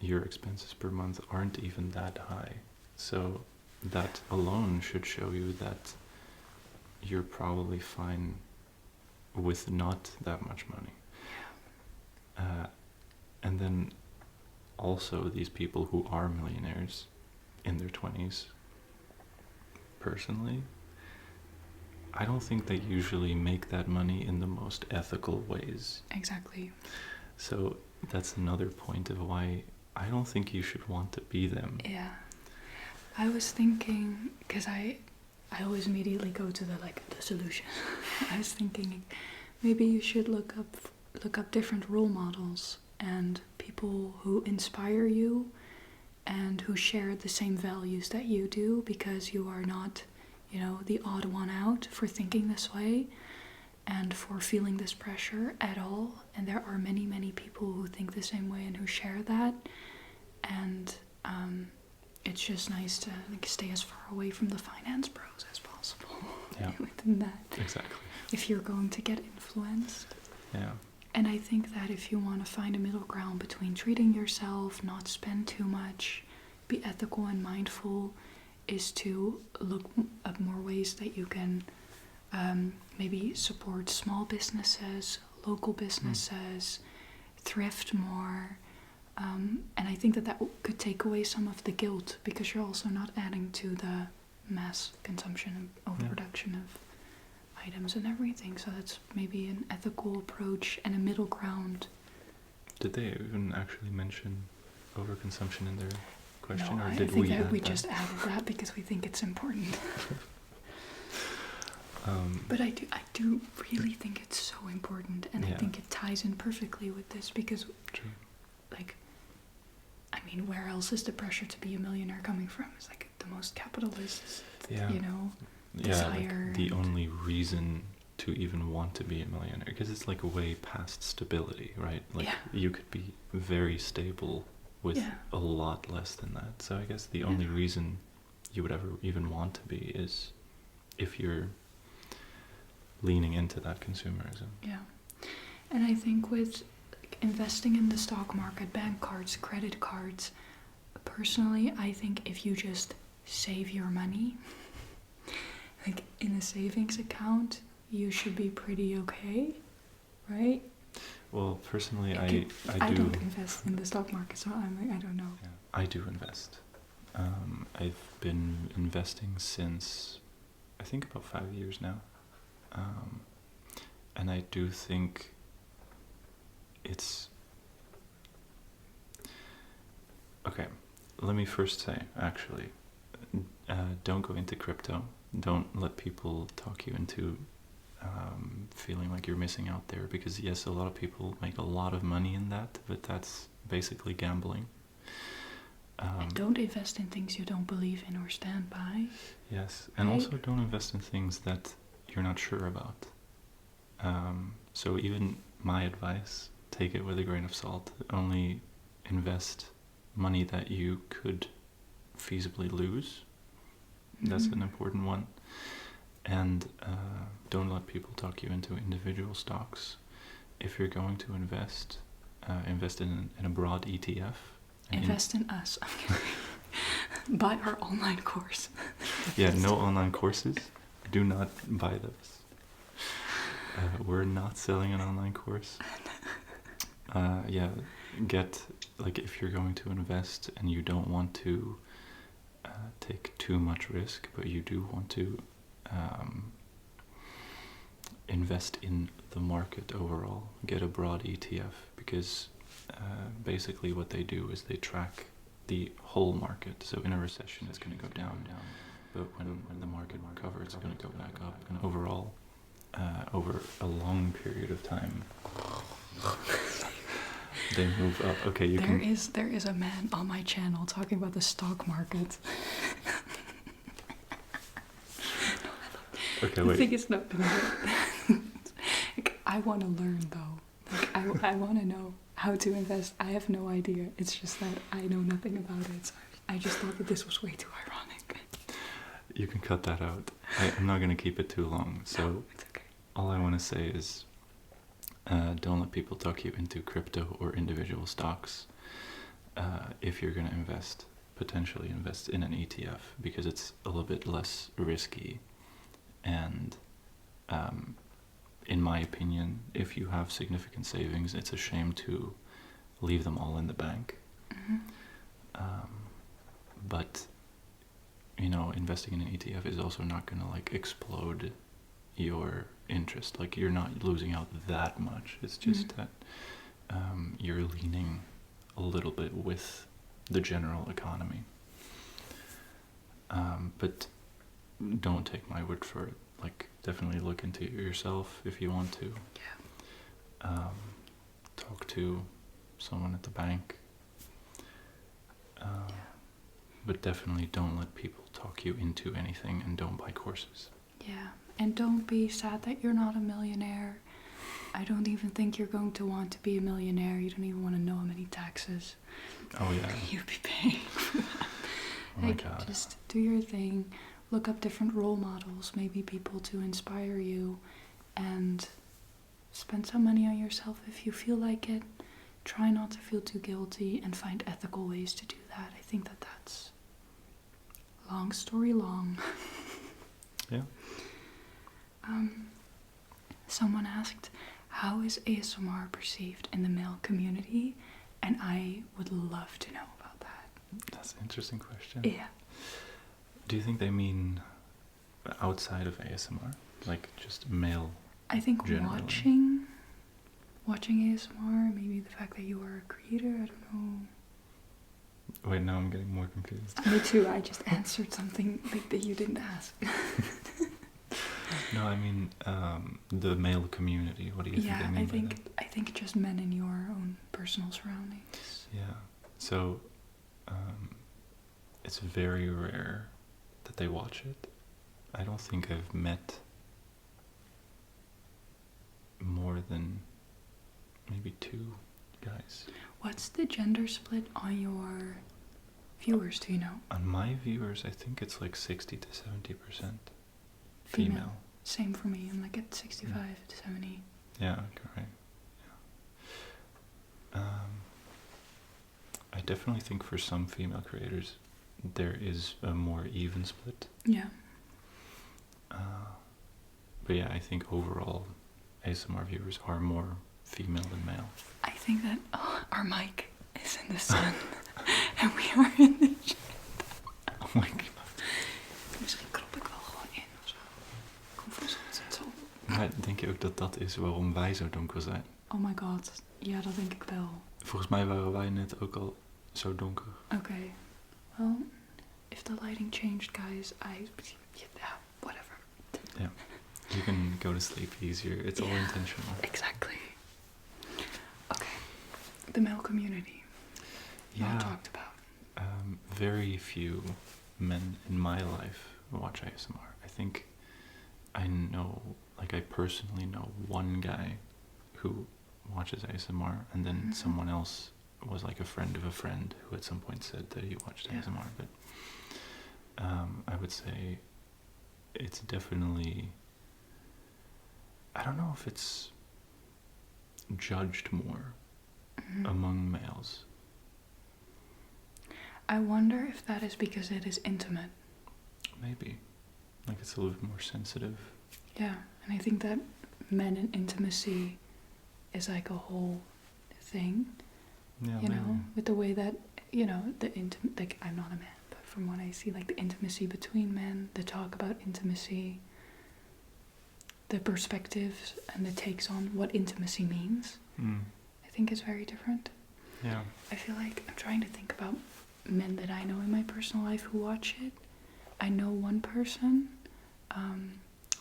your expenses per month aren't even that high. So that alone should show you that you're probably fine with not that much money. And then also these people who are millionaires in their 20s, personally, I don't think they usually make that money in the most ethical ways. Exactly. So that's another point of why I don't think you should want to be them. Yeah. I was thinking, because I always immediately go to the solution. I was thinking maybe you should look up different role models and people who inspire you and who share the same values that you do, because you are not, the odd one out for thinking this way and for feeling this pressure at all. And there are many, many people who think the same way and who share that. And it's just nice to stay as far away from the finance bros as possible. Yeah. Within that. Exactly. If you're going to get influenced. Yeah. And I think that if you want to find a middle ground between treating yourself, not spend too much, be ethical and mindful, is to look at more ways that you can maybe support small businesses, local businesses, thrift more. And I think that could take away some of the guilt, because you're also not adding to the mass consumption and overproduction of items and everything. So that's maybe an ethical approach and a middle ground. Did they even actually mention overconsumption in their question, No, or I did think we that add we that? just added that because we think it's important. But I do really think it's so important, and I think it ties in perfectly with this, because, True. like, I mean, where else is the pressure to be a millionaire coming from? It's like the most capitalist, you know, desire. Like the only reason to even want to be a millionaire, because it's like way past stability, right? Like you could be very stable with a lot less than that. So I guess the only reason you would ever even want to be is if you're leaning into that consumerism. Yeah. And I think with investing in the stock market, bank cards, credit cards, personally, I think if you just save your money, like in a savings account, you should be pretty okay, right? Well, personally, I I do. don't invest in the stock market, so I don't know. Yeah, I do invest. I've been investing since, I think, about 5 years now. And I do think it's... Okay, let me first say, actually, don't go into crypto. Don't let people talk you into feeling like you're missing out there, because yes, a lot of people make a lot of money in that, but that's basically gambling. And don't invest in things you don't believe in or stand by. Yes, and also don't invest in things that you're not sure about. So even my advice, take it with a grain of salt. Only invest money that you could feasibly lose. That's an important one. And don't let people talk you into individual stocks. If you're going to invest, invest in a broad ETF. Invest in us. Buy our online course. Yeah, no online courses. Do not buy those. We're not selling an online course. Get, like, if you're going to invest and you don't want to take too much risk, but you do want to invest in the market overall, get a broad ETF, because basically what they do is they track the whole market. So in a recession it's going to go down, but when the market recovers it's going to go back up, and overall over a long period of time they move up. Okay, there is a man on my channel talking about the stock market. Okay, I wait. think it's not like, I want to learn though. Like I want to know how to invest. I have no idea. It's just that I know nothing about it. So I just thought that this was way too ironic. You can cut that out. I'm not going to keep it too long. So no, it's okay. All I want to say is don't let people talk you into crypto or individual stocks. If you're going to invest, potentially invest in an ETF, because it's a little bit less risky. And in my opinion, if you have significant savings, it's a shame to leave them all in the bank. But you know, investing in an ETF is also not going to like explode your interest. Like, you're not losing out that much. It's just that you're leaning a little bit with the general economy. But don't take my word for it. Like, definitely look into it yourself if you want to. Yeah. Talk to someone at the bank. But definitely don't let people talk you into anything, and don't buy courses. Yeah, and don't be sad that you're not a millionaire. I don't even think you're going to want to be a millionaire. You don't even want to know how many taxes you'd be paying. Oh my God. Just do your thing. Look up different role models, maybe people to inspire you, and spend some money on yourself if you feel like it. Try not to feel too guilty and find ethical ways to do that. I think that that's long story long. Yeah. Someone asked, how is ASMR perceived in the male community? And I would love to know about that. That's an interesting question. Yeah. Do you think they mean outside of ASMR? Like just male? I think generally? watching ASMR, maybe the fact that you are a creator, I don't know. Wait, now I'm getting more confused. Me too, I just answered something like that you didn't ask. No, I mean the male community. What do you think they mean by that? I think just men in your own personal surroundings. Yeah. So it's very rare that they watch it. I don't think I've met more than maybe 2 guys. What's the gender split on your viewers, do you know? On my viewers, I think it's like 60 to 70% female. Same for me, I'm like at 65 to 70. Yeah, correct. Yeah. I definitely think for some female creators there is a more even split. Yeah. But yeah, I think overall ASMR viewers are more female than male. I think that our mic is in the sun and we are in the shade. Oh my god. Misschien krop ik wel gewoon in of zo. Kom voor zo. Maar denk je ook dat dat is waarom wij zo donker zijn? Oh my god, ja, dat denk ik wel. Volgens mij waren wij net ook al zo donker. Okay, well, if the lighting changed, guys, yeah, whatever. Yeah, you can go to sleep easier. It's all intentional. Exactly. Okay, the male community. Yeah. Not talked about. Very few men in my life watch ASMR. I think I personally know one guy who watches ASMR, and then someone else was like a friend of a friend who at some point said that he watched ASMR. But I would say it's definitely, I don't know if it's judged more among males. I wonder if that is because it is intimate. Maybe. Like it's a little bit more sensitive. Yeah, and I think that men and intimacy is like a whole thing. Yeah, you maybe. know, with the way that, you know, like I'm not a man, but from what I see, like the intimacy between men, the talk about intimacy, the perspectives and the takes on what intimacy means, I think is very different. Yeah. I feel like I'm trying to think about men that I know in my personal life who watch it. I know one person,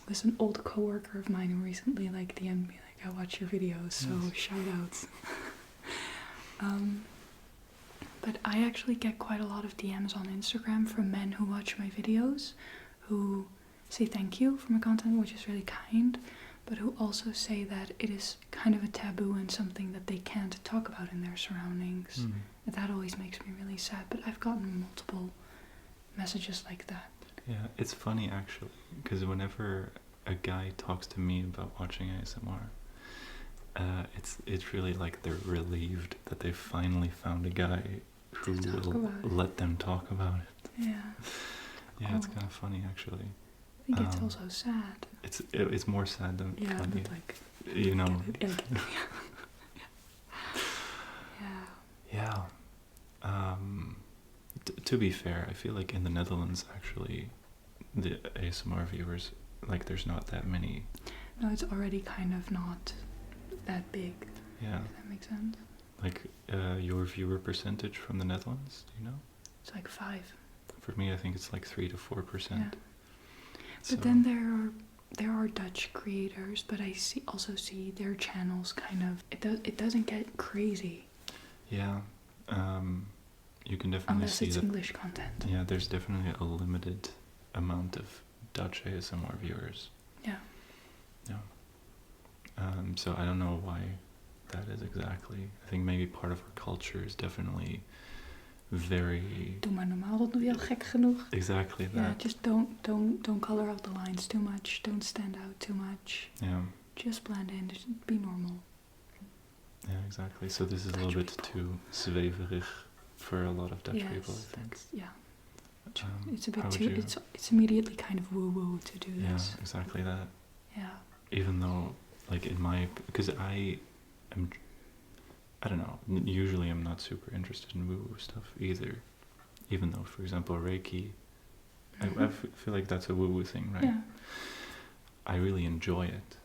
was an old coworker of mine who recently like DM'd me like, I watch your videos, so shout outs. But I actually get quite a lot of DMs on Instagram from men who watch my videos, who say thank you for my content, which is really kind, but who also say that it is kind of a taboo and something that they can't talk about in their surroundings. And that always makes me really sad, but I've gotten multiple messages like that. Yeah, it's funny actually, because whenever a guy talks to me about watching ASMR, it's really like they're relieved that they finally found a guy who will let them talk about it. Yeah. Yeah, it's kind of funny actually. I think it's also sad. It's more sad than funny. But like, you know. Yeah. To be fair, I feel like in the Netherlands actually, the ASMR viewers, like there's not that many. No, it's already kind of not that big. Yeah. If that makes sense. Like your viewer percentage from the Netherlands, do you know? It's like 5. For me, I think it's like 3 to 4%. Yeah. But then there are Dutch creators, but I also see their channels kind of it doesn't get crazy. Yeah. You can definitely unless see it's that. English content. Yeah, there's definitely a limited amount of Dutch ASMR viewers. Yeah. Yeah. So I don't know why that is exactly. I think maybe part of our culture is definitely very. Doe maar normaal, dat doe je al gek genoeg. Exactly that. Yeah, just don't color out the lines too much. Don't stand out too much. Yeah. just blend in, just be normal. Yeah, exactly. So this is a little bit too zweverig for a lot of Dutch people, I think. Yeah. It's a how bit would too. you- It's immediately kind of woo woo to do Yeah, this. exactly that. Yeah. Even though, like because I don't know. Usually, I'm not super interested in woo-woo stuff either. Even though, for example, Reiki, I feel like that's a woo-woo thing, right? Yeah. I really enjoy it,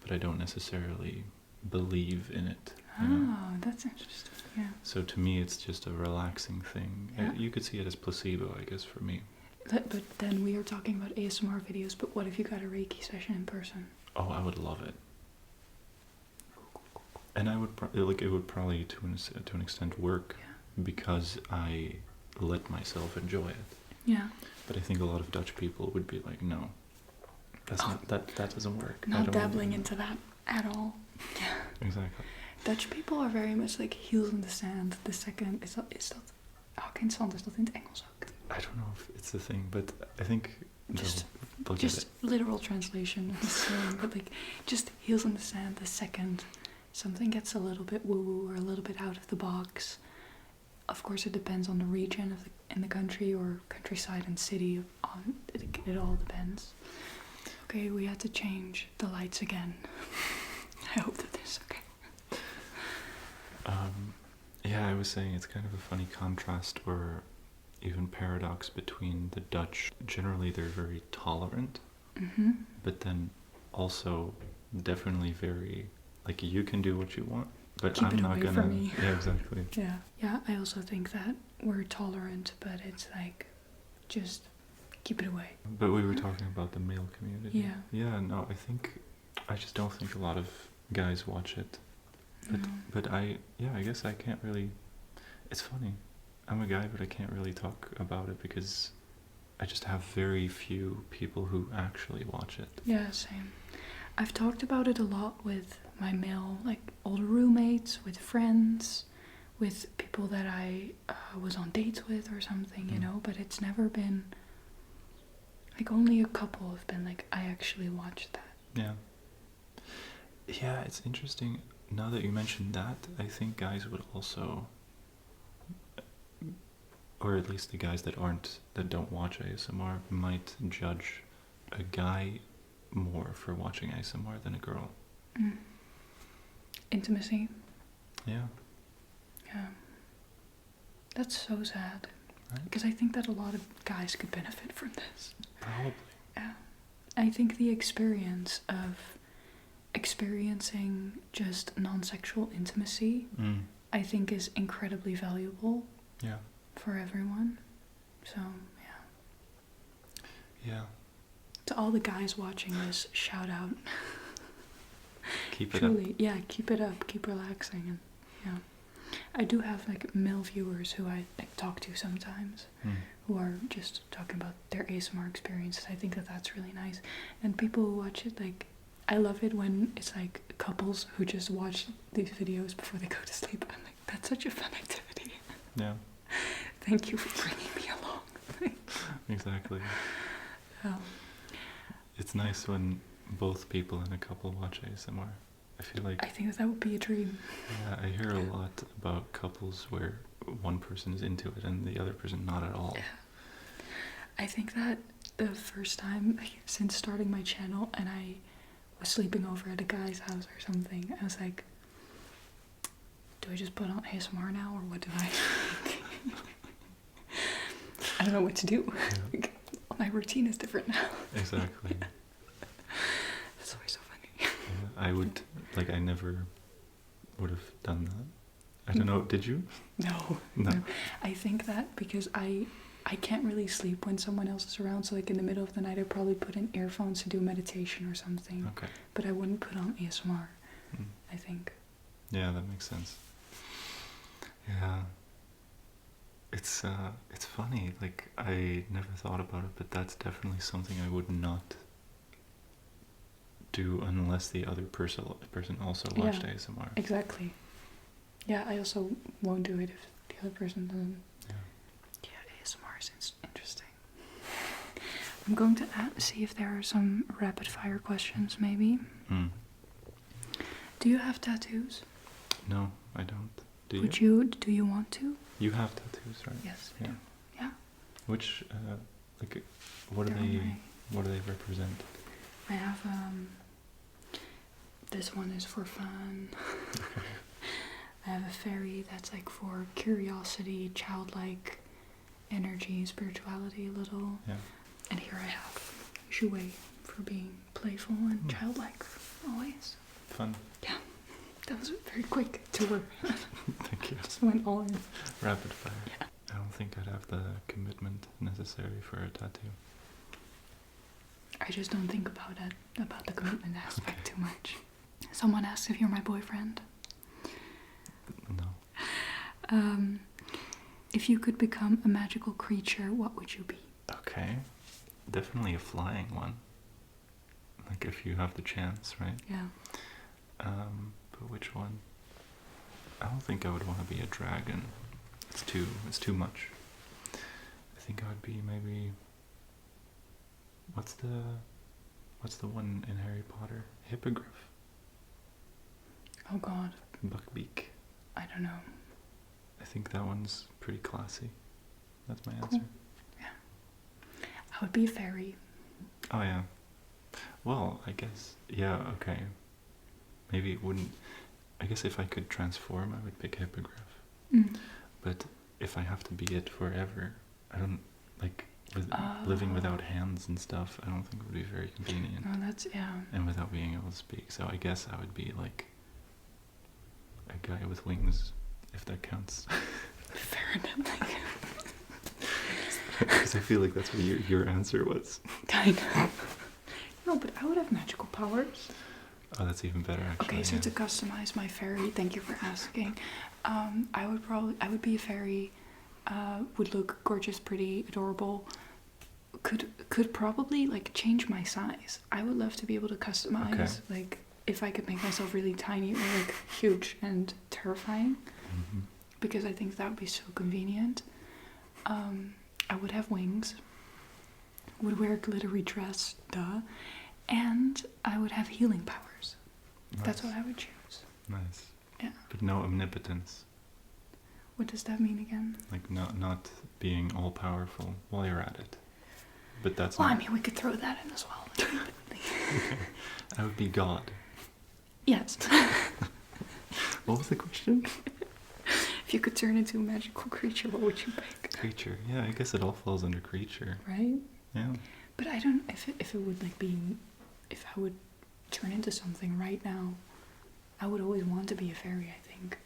but I don't necessarily believe in it. You know? Oh, that's interesting. Yeah. So to me, it's just a relaxing thing. Yeah. You could see it as placebo, I guess, for me. But then we are talking about ASMR videos. But what if you got a Reiki session in person? Oh, I would love it. And I would it would probably to an extent work because I let myself enjoy it. Yeah. But I think a lot of Dutch people would be like, no, that's not that doesn't work. I Not don't dabbling want into that at all. Yeah. Exactly. Dutch people are very much like heels in the sand. The second is dat. Oh, geen zand, is dat in het Engels ook? I don't know if it's the thing, but I think they'll get Just it. literal translation of the same, but like just heels in the sand the second something gets a little bit woo-woo or a little bit out of the box. Of course, it depends on the region in the country or countryside and city. It all depends. Okay, we had to change the lights again. I hope that this is okay. Yeah, I was saying it's kind of a funny contrast or even paradox between the Dutch. Generally, they're very tolerant, but then also definitely very like you can do what you want, but Keep I'm it not away gonna. from me. Yeah, exactly. Yeah. I also think that we're tolerant, but it's like just keep it away. But we were talking about the male community. Yeah. Yeah. No, I just don't think a lot of guys watch it. But I guess I can't really. It's funny. I'm a guy, but I can't really talk about it because I just have very few people who actually watch it. Yeah, same. I've talked about it a lot with my male, like older roommates, with friends, with people that I was on dates with or something, you know, but it's never been, like only a couple have been like, I actually watched that. Yeah. Yeah, it's interesting. Now that you mentioned that, I think guys would also, or at least the guys that don't watch ASMR might judge a guy more for watching ASMR than a girl. Intimacy. Yeah. Yeah. That's so sad. Right? Because I think that a lot of guys could benefit from this. Probably. Yeah. I think the experience of experiencing just non-sexual intimacy, I think is incredibly valuable. Yeah. For everyone. So, Yeah. to all the guys watching this, shout out. Keep it Truly, up. yeah, keep it up, keep relaxing, and yeah. I do have like male viewers who I like talk to sometimes, who are just talking about their ASMR experiences. I think that that's really nice, and people who watch it, like, I love it when it's like couples who just watch these videos before they go to sleep. I'm like, that's such a fun activity. Yeah. Thank you for bringing me along. Exactly. It's nice when both people in a couple watch ASMR. I feel like I think that would be a dream. Yeah, I hear a lot about couples where one person is into it and the other person not at all. Yeah. I think that the first time since starting my channel and I was sleeping over at a guy's house or something, I was like, do I just put on ASMR now or what do I I don't know what to do. Yeah. My routine is different now. Exactly. That's always so funny. Yeah, I never would have done that. I don't know, did you? No. I think that because I can't really sleep when someone else is around, so like in the middle of the night I'd probably put in earphones to do meditation or something. Okay. But I wouldn't put on ASMR, I think. Yeah, that makes sense. Yeah. It's funny, like I never thought about it, but that's definitely something I would not do unless the other person also watched ASMR. Exactly. Yeah, I also won't do it if the other person doesn't. Yeah, ASMR is interesting. I'm going to see if there are some rapid fire questions maybe. Do you have tattoos? No, I don't. Do you? Would you? Do you want to? You have tattoos, right? Yes, I Yeah. do. Yeah. Which, like, what do They're on they? my- What do they represent? I have this one is for fun. I have a fairy that's like for curiosity, childlike energy, spirituality, a little. Yeah. And here I have Jouet for being playful and childlike always. Fun. Yeah. That was a very quick tour. Thank you. Just went all in. Rapid fire. Yeah. I don't think I'd have the commitment necessary for a tattoo. I just don't think about the commitment aspect too much. Someone asked if you're my boyfriend. No. If you could become a magical creature, what would you be? Okay. Definitely a flying one. Like if you have the chance, right? Yeah. But which one? I don't think I would want to be a dragon. It's too much. I think I would be maybe. What's the one in Harry Potter? Hippogriff. Oh God. Buckbeak. I don't know. I think that one's pretty classy. That's my Cool. answer. I would be a fairy. Oh yeah. Well, I guess yeah. Okay. Maybe it wouldn't. I guess if I could transform, I would pick hippogriff. Mm. But if I have to be it forever, I don't like living without hands and stuff. I don't think it would be very convenient. No, that's yeah. And without being able to speak, so I guess I would be like a guy with wings, if that counts. Fair enough. Because I feel like that's what your answer was. Kind of. No, but I would have magical powers. Oh, that's even better, actually. Okay, so yeah. to customize my fairy, thank you for asking. I would be a fairy. Would look gorgeous, pretty, adorable. Could probably like change my size. I would love to be able to customize. Okay. Like if I could make myself really tiny or like huge and terrifying, Mhm. because I think that would be so convenient. I would have wings. Would wear a glittery dress, duh, and I would have healing powers. That's what I would choose. Nice. Yeah. But no omnipotence. What does that mean again? Like not being all powerful while you're at it. But that's Well, not. I mean, we could throw that in as well. Okay. I would be God. Yes. What was the question? If you could turn into a magical creature, what would you pick? Creature. Yeah, I guess it all falls under creature. Right? Yeah. But I don't if it would like be if I would turn into something right now, I would always want to be a fairy, I think.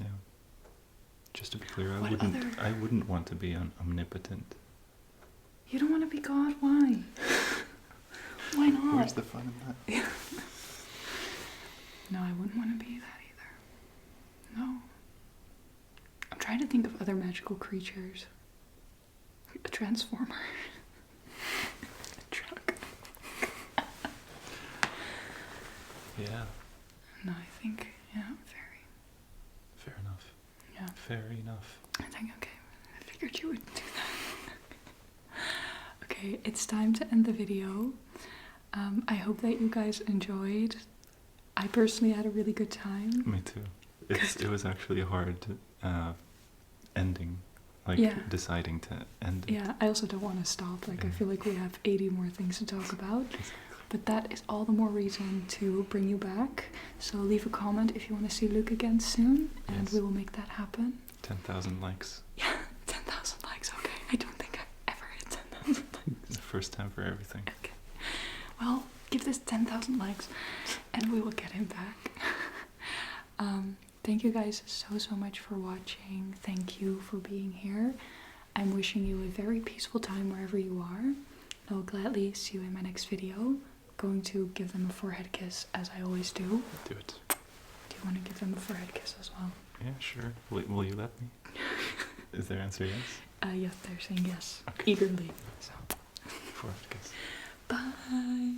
Yeah. Just to be clear, I What wouldn't want to be omnipotent. You don't want to be God? Why? Why not? Where's the fun in that? No, I wouldn't want to be that either. No. I'm trying to think of other magical creatures. A transformer. A truck. Yeah. No, I think, yeah, fairy. Fair enough. Yeah. Fair enough. I think, okay, I figured you would do that. Okay, it's time to end the video. I hope that you guys enjoyed. I personally had a really good time. Me too. It was actually a hard ending. Like Yeah. deciding to end it. Yeah, I also don't want to stop. Like, I feel like we have 80 more things to talk about. But that is all the more reason to bring you back. So leave a comment if you want to see Luuk again soon, and Yes. we will make that happen. 10,000 likes. Yeah, 10,000 likes, okay. I don't think I've ever hit 10,000 likes. It's the first time for everything. Okay. Well, give this 10,000 likes, and we will get him back. Thank you guys so much for watching. Thank you for being here. I'm wishing you a very peaceful time wherever you are. I'll gladly see you in my next video. Going to give them a forehead kiss, as I always do. Do it. Do you want to give them a forehead kiss as well? Yeah, sure. Will you let me? Is their answer yes? Yes, they're saying yes. Okay. Eagerly. So, Forehead kiss. bye.